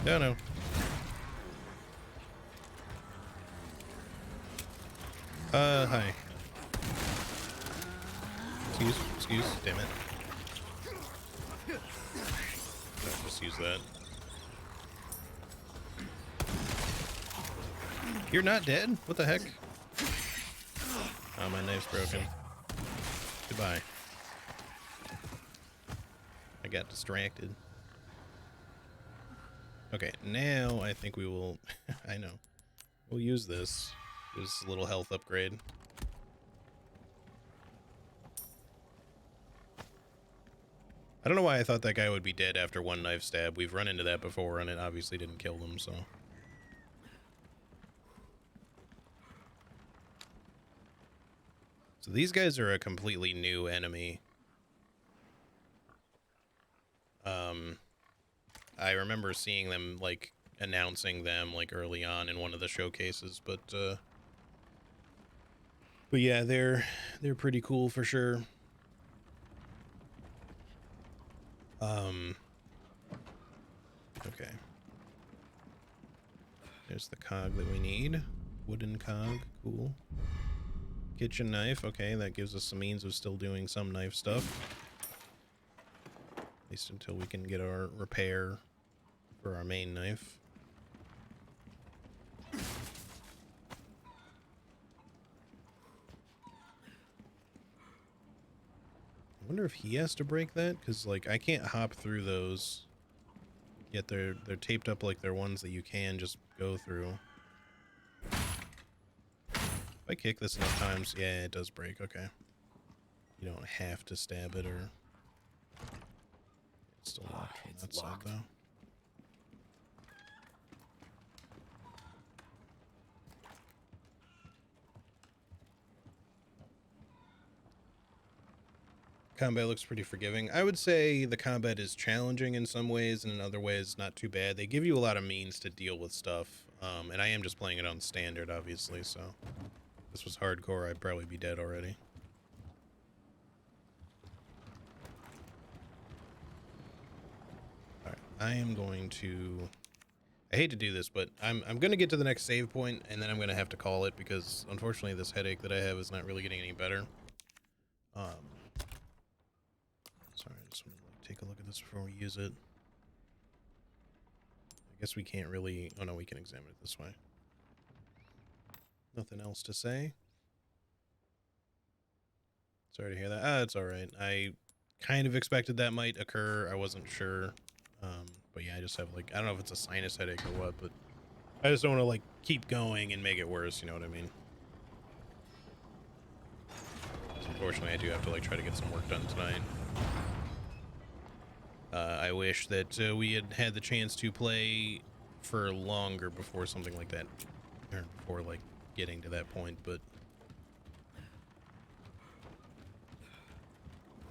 No. Hi. Excuse, damn it. I'll just use that. You're not dead? What the heck? Oh, my knife's broken. Goodbye. I got distracted. Okay, now I think we will... I know. We'll use this. Gives us a little health upgrade. I don't know why I thought that guy would be dead after one knife stab. We've run into that before, and it obviously didn't kill them, so... So these guys are a completely new enemy. I remember seeing them, like, announcing them, like, early on in one of the showcases, but yeah, they're pretty cool for sure. Okay. There's the cog that we need. Wooden cog, cool. Kitchen knife, okay, that gives us some means of still doing some knife stuff. At least until we can get our repair for our main knife. I wonder if he has to break that, because like I can't hop through those. Yet they're taped up like they're ones that you can just go through. If I kick this enough times, yeah, it does break. Okay. You don't have to stab it, or it's still locked from that side though. Combat looks pretty forgiving. I would say the combat is challenging in some ways, and in other ways not too bad. They give you a lot of means to deal with stuff, and I am just playing it on standard, obviously, so if this was hardcore, I'd probably be dead already. Alright, I am going to... I hate to do this, but I'm going to get to the next save point, and then I'm going to have to call it, because unfortunately this headache that I have is not really getting any better. Sorry, I just want to take a look at this before we use it. I guess we can't really... Oh no, we can examine it this way. Nothing else to say. Sorry to hear that. Ah, it's alright. I kind of expected that might occur. I wasn't sure. But yeah, I just have like... I don't know if it's a sinus headache or what, but I just don't want to like keep going and make it worse, you know what I mean? Unfortunately, I do have to like try to get some work done tonight. I wish that we had had the chance to play for longer before something like that, or before like getting to that point, but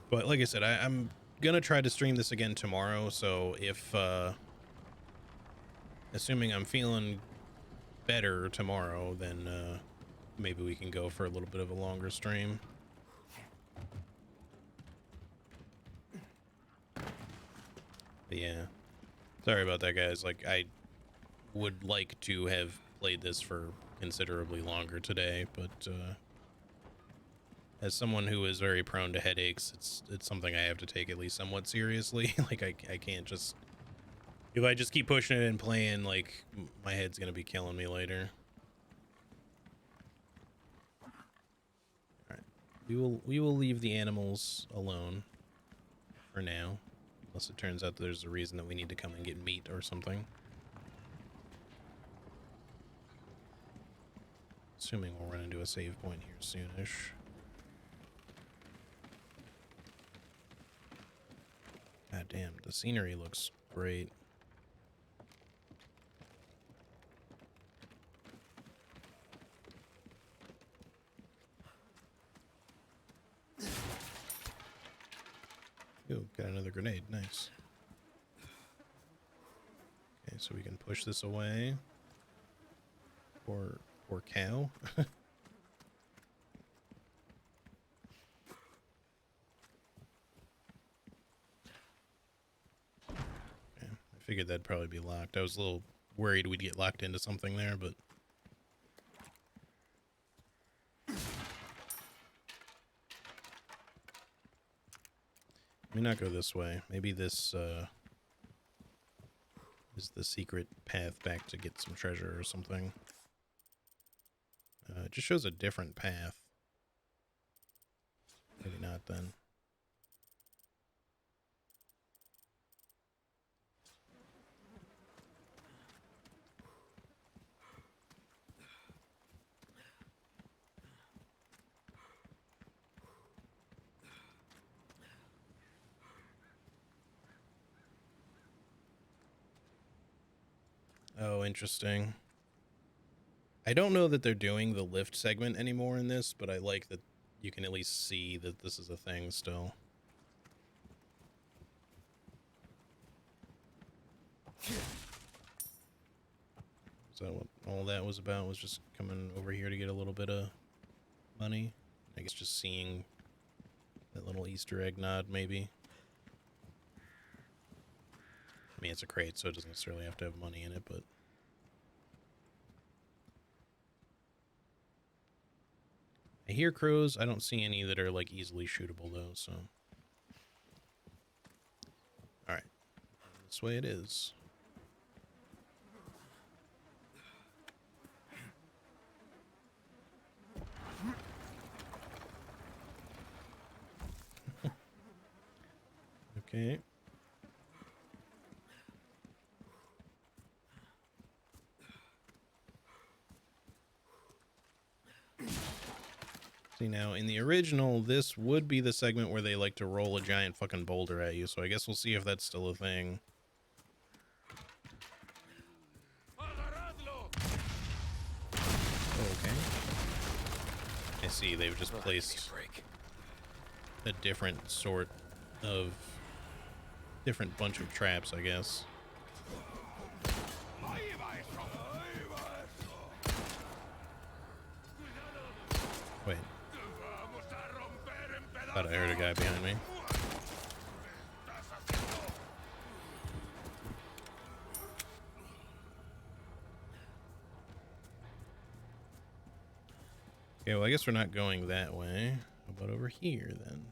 like I said, I'm gonna try to stream this again tomorrow, so if assuming I'm feeling better tomorrow, then maybe we can go for a little bit of a longer stream. But yeah, sorry about that, guys. Like, I would like to have played this for considerably longer today, but as someone who is very prone to headaches, it's something I have to take at least somewhat seriously. Like, I can't just... If I just keep pushing it and playing, like, my head's gonna be killing me later. Alright. We will leave the animals alone for now. Unless it turns out there's a reason that we need to come and get meat or something. Assuming we'll run into a save point here soonish. God damn, the scenery looks great. Ooh, got another grenade. Nice. Okay, so we can push this away. Poor cow. Okay, I figured that'd probably be locked. I was a little worried we'd get locked into something there, but... Let me not go this way. Maybe this is the secret path back to get some treasure or something. It just shows a different path. Maybe not then. Oh, interesting. I don't know that they're doing the lift segment anymore in this, but I like that you can at least see that this is a thing still. So what all that was about was just coming over here to get a little bit of money. I guess just seeing that little Easter egg nod, maybe. I mean, it's a crate, so it doesn't necessarily have to have money in it, but... I hear crows. I don't see any that are, like, easily shootable, though, so... Alright. This way it is. Okay. See, now, in the original, this would be the segment where they like to roll a giant fucking boulder at you, so I guess we'll see if that's still a thing. Okay. I see, they've just placed a different sort of... different bunch of traps, I guess. Wait. Thought I heard a guy behind me. Okay, well, I guess we're not going that way. How about over here, then?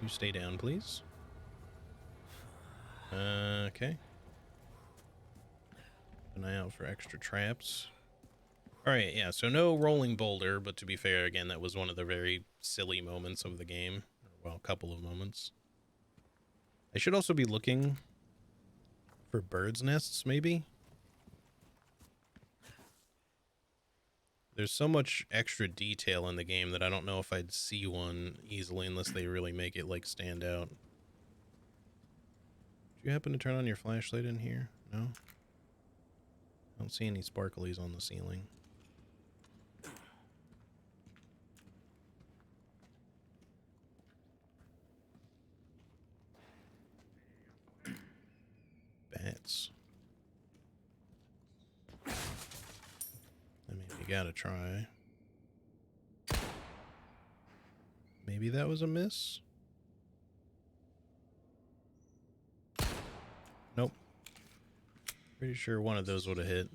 You stay down, please. Okay. Keep an eye out for extra traps. Alright, yeah, so no rolling boulder, but to be fair, again, that was one of the very silly moments of the game. Well, a couple of moments. I should also be looking for birds' nests, maybe? There's so much extra detail in the game that I don't know if I'd see one easily unless they really make it, like, stand out. Did you happen to turn on your flashlight in here? No? I don't see any sparklies on the ceiling. Bats. I mean, you gotta try. Maybe that was a miss? Nope. Pretty sure one of those would have hit.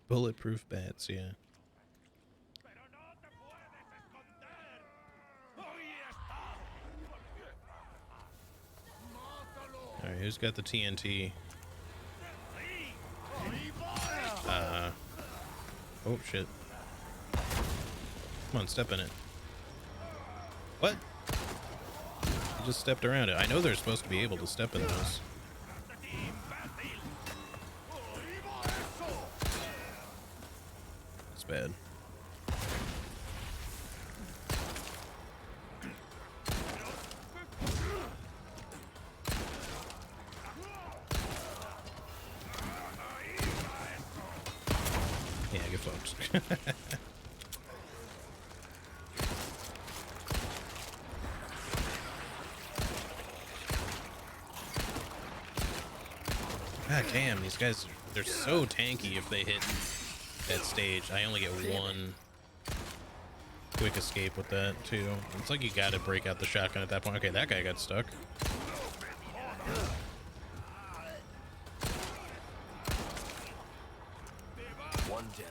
Bulletproof bats, yeah. Alright, who's got the TNT? Oh, shit. Come on, step in it. What? You just stepped around it. I know they're supposed to be able to step in those. It's bad. Yeah, get fucked. God damn, these guys, they're so tanky if they hit that stage. I only get one quick escape with that, too. It's like you gotta break out the shotgun at that point. Okay, that guy got stuck. One down.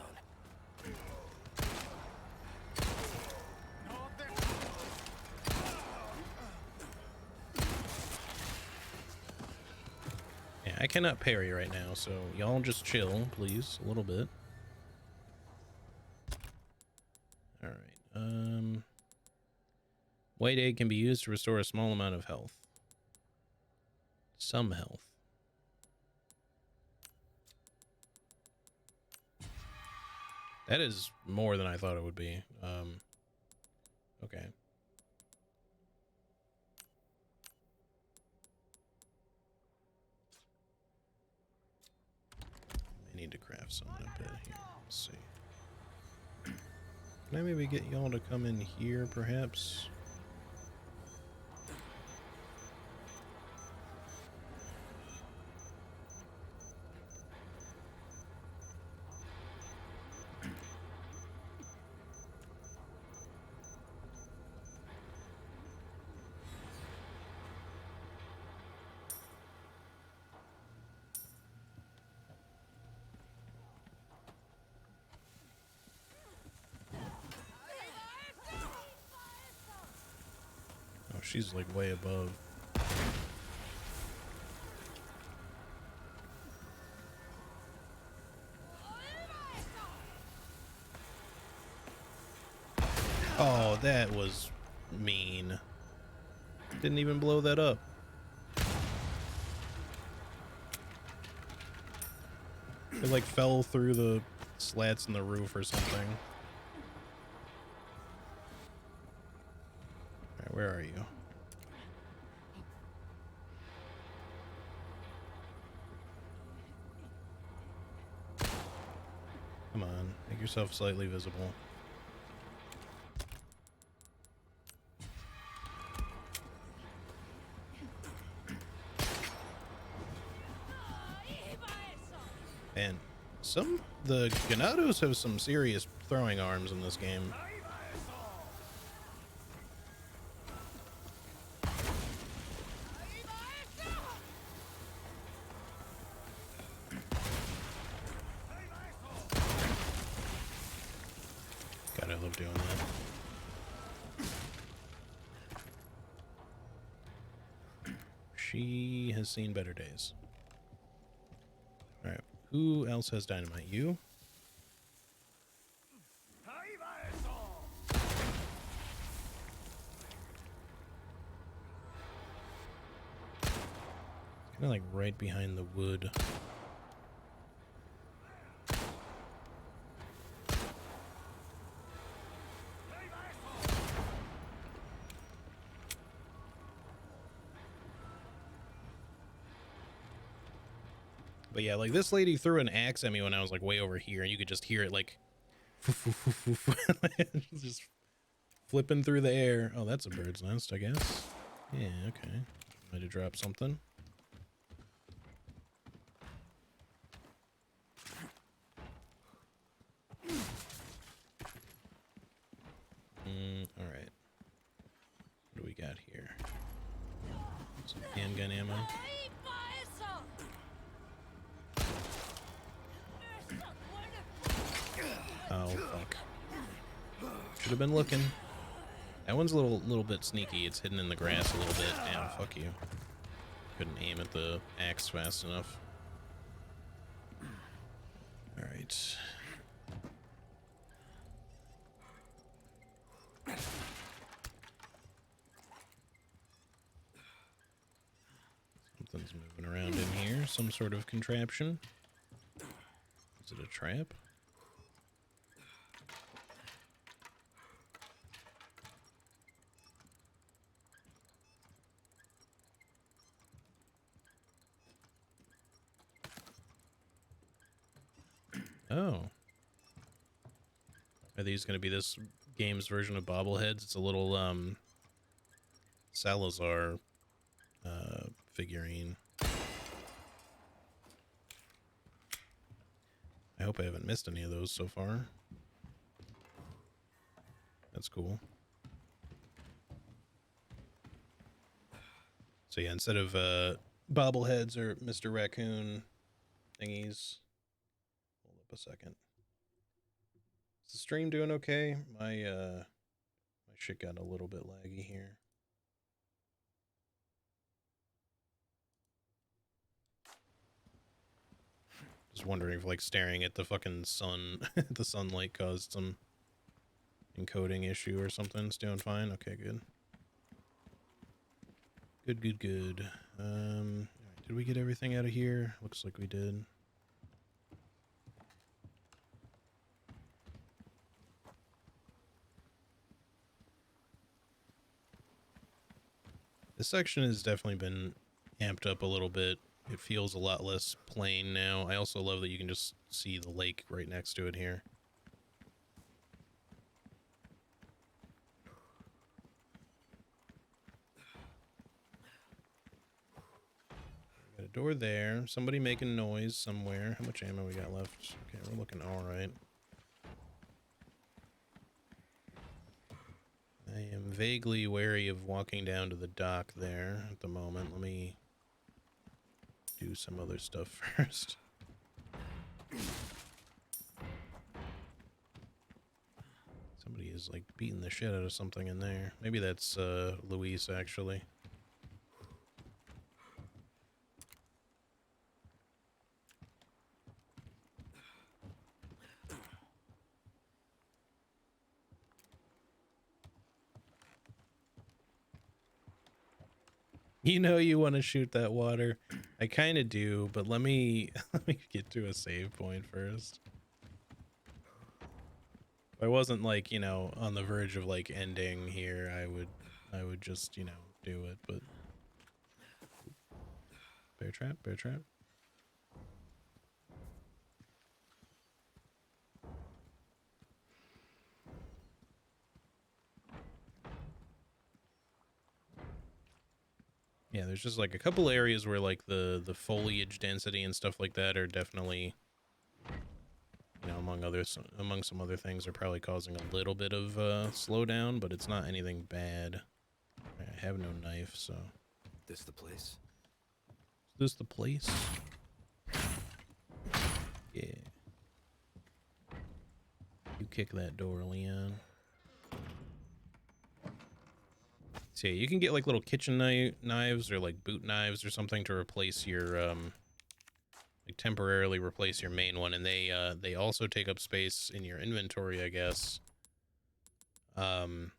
Yeah, I cannot parry right now, so y'all just chill, please, a little bit. Alright, White egg can be used to restore a small amount of health. Some health. That is more than I thought it would be. Okay. I need to craft something a bit here. Let's see. Can I maybe get y'all to come in here, perhaps? Oh, she's like way above. Oh, that was mean. Didn't even blow that up. It like fell through the slats in the roof or something. Alright, where are you? Come on, make yourself slightly visible. And the Ganados have some serious throwing arms in this game. God, I love doing that. She has seen better days. Alright, who else has dynamite? You? Kind of like right behind the wood. But yeah, like this lady threw an axe at me when I was like way over here, and you could just hear it like just flipping through the air. Oh, that's a bird's nest, I guess. Yeah, okay. Might have dropped something. All right. What do we got here? Some handgun ammo. Oh, fuck. Should have been looking. That one's a little bit sneaky. It's hidden in the grass a little bit. Damn, fuck you. Couldn't aim at the axe fast enough. Alright. Something's moving around in here. Some sort of contraption. Is it a trap? Oh. Are these going to be this game's version of bobbleheads? It's a little, Salazar, figurine. I hope I haven't missed any of those so far. That's cool. So yeah, instead of, bobbleheads or Mr. Raccoon thingies. Hold up a second. Is the stream doing okay? My shit got a little bit laggy here. Just wondering if like staring at the fucking sun, the sunlight caused some encoding issue or something. It's doing fine. Okay, good. Good, good, good. Alright, did we get everything out of here? Looks like we did. This section has definitely been amped up a little bit. It feels a lot less plain now. I also love that you can just see the lake right next to it here. Got a door there. Somebody making noise somewhere. How much ammo we got left? Okay, we're looking alright. I am vaguely wary of walking down to the dock there at the moment. Let me do some other stuff first. Somebody is like beating the shit out of something in there. Maybe that's Luis actually. You know you want to shoot that water. I kind of do, but let me let me get to a save point first. If I wasn't like, you know, on the verge of like ending here, I would just, you know, do it, but bear trap, bear trap. Yeah, there's just like a couple areas where like the foliage density and stuff like that are definitely, you know, among some other things, are probably causing a little bit of slowdown, but it's not anything bad. I have no knife, so. This the place? Is this the place? Yeah. You kick that door, Leon. So yeah, you can get like little kitchen knives or like boot knives or something to replace your like temporarily replace your main one, and they also take up space in your inventory, I guess. You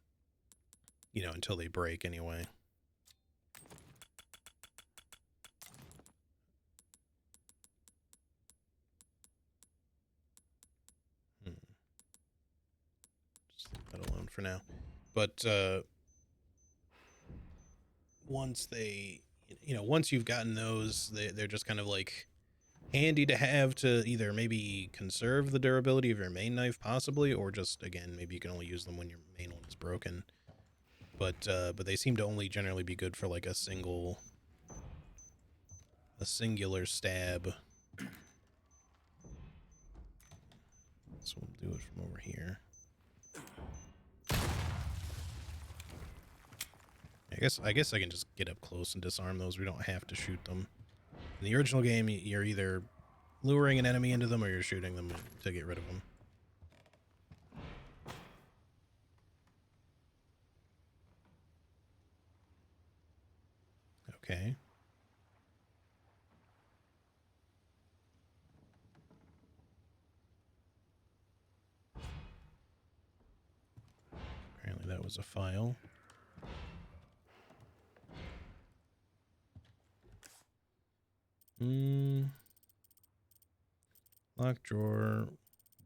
know, until they break anyway. Just leave that alone for now. But once they, you know, once you've gotten those, they're just kind of like handy to have to either maybe conserve the durability of your main knife possibly, or just, again, maybe you can only use them when your main one is broken. But they seem to only generally be good for like a singular stab. So we'll do it from over here. I guess I can just get up close and disarm those. We don't have to shoot them. In the original game, you're either luring an enemy into them or you're shooting them to get rid of them. Okay. Apparently that was a file. Lock drawer.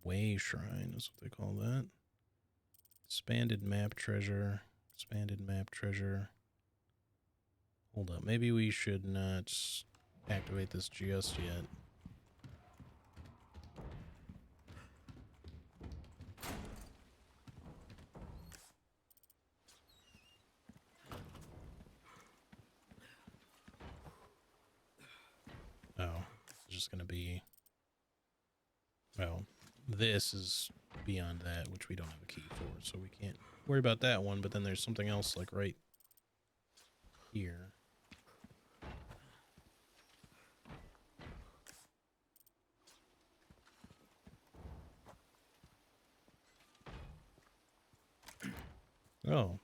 Way shrine is what they call that. Expanded map treasure. Expanded map treasure. Hold up. Maybe we should not activate this just yet. Oh, it's just going to be... Well, this is beyond that, which we don't have a key for, so we can't worry about that one, but then there's something else, like, right here. Oh.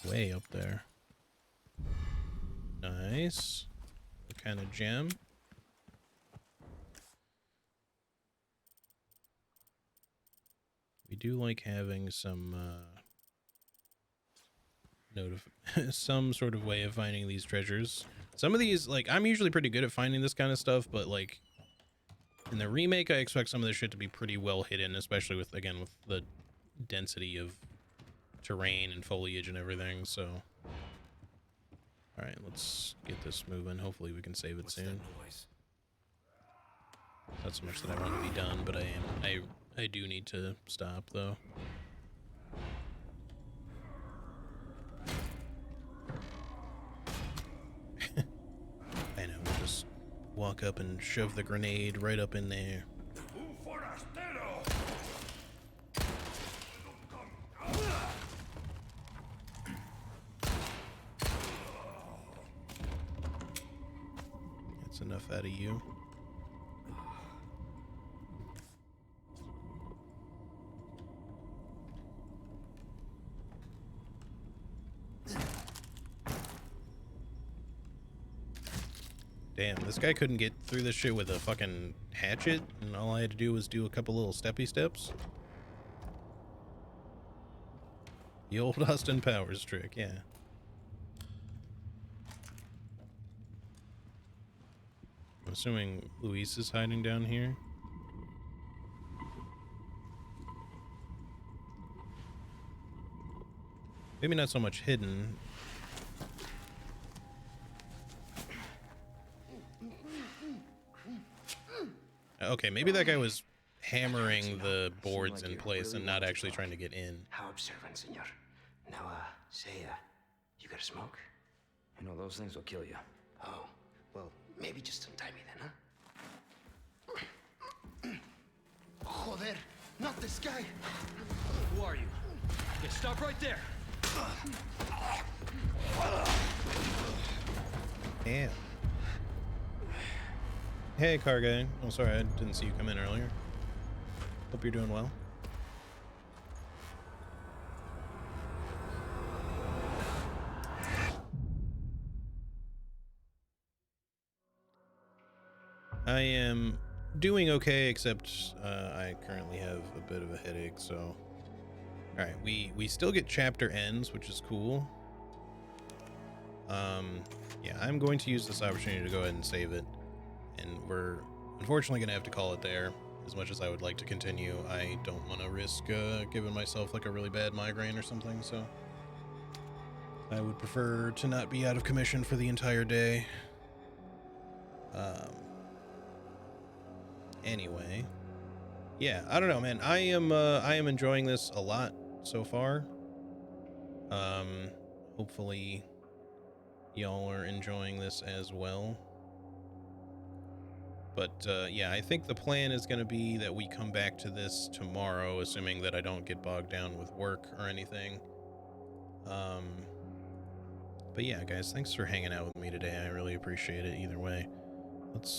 Way up there. Nice. What kind of gem? We do like having some, some sort of way of finding these treasures. Some of these, like, I'm usually pretty good at finding this kind of stuff, but like in the remake, I expect some of this shit to be pretty well hidden, especially with, again, with the density of terrain and foliage and everything. So, all right, let's get this moving. Hopefully we can save it soon. Not so much that I want to be done, but I do need to stop though. I know, we'll just walk up and shove the grenade right up in there. That's enough out of you. Damn, this guy couldn't get through this shit with a fucking hatchet, and all I had to do was do a couple little steppy steps. The old Austin Powers trick, yeah. I'm assuming Luis is hiding down here. Maybe not so much hidden. Okay, maybe that guy was hammering the boards in place and not actually trying to get in. How observant, senor. Now, say, you got a smoke? You know, those things will kill you. Oh, well, maybe just untie me then, huh? Joder, not this guy. Who are you? Yeah, stop right there. Damn. Hey, car guy. Oh, sorry, I didn't see you come in earlier. Hope you're doing well. I am doing okay, except I currently have a bit of a headache, so... Alright, we still get chapter ends, which is cool. Yeah, I'm going to use this opportunity to go ahead and save it. And we're unfortunately going to have to call it there. As much as I would like to continue, I don't want to risk giving myself like a really bad migraine or something, so... I would prefer to not be out of commission for the entire day. Anyway, yeah, I don't know, man. I am enjoying this a lot so far. Hopefully y'all are enjoying this as well. But yeah, I think the plan is going to be that we come back to this tomorrow, assuming that I don't get bogged down with work or anything. But yeah, guys, thanks for hanging out with me today. I really appreciate it either way. Let's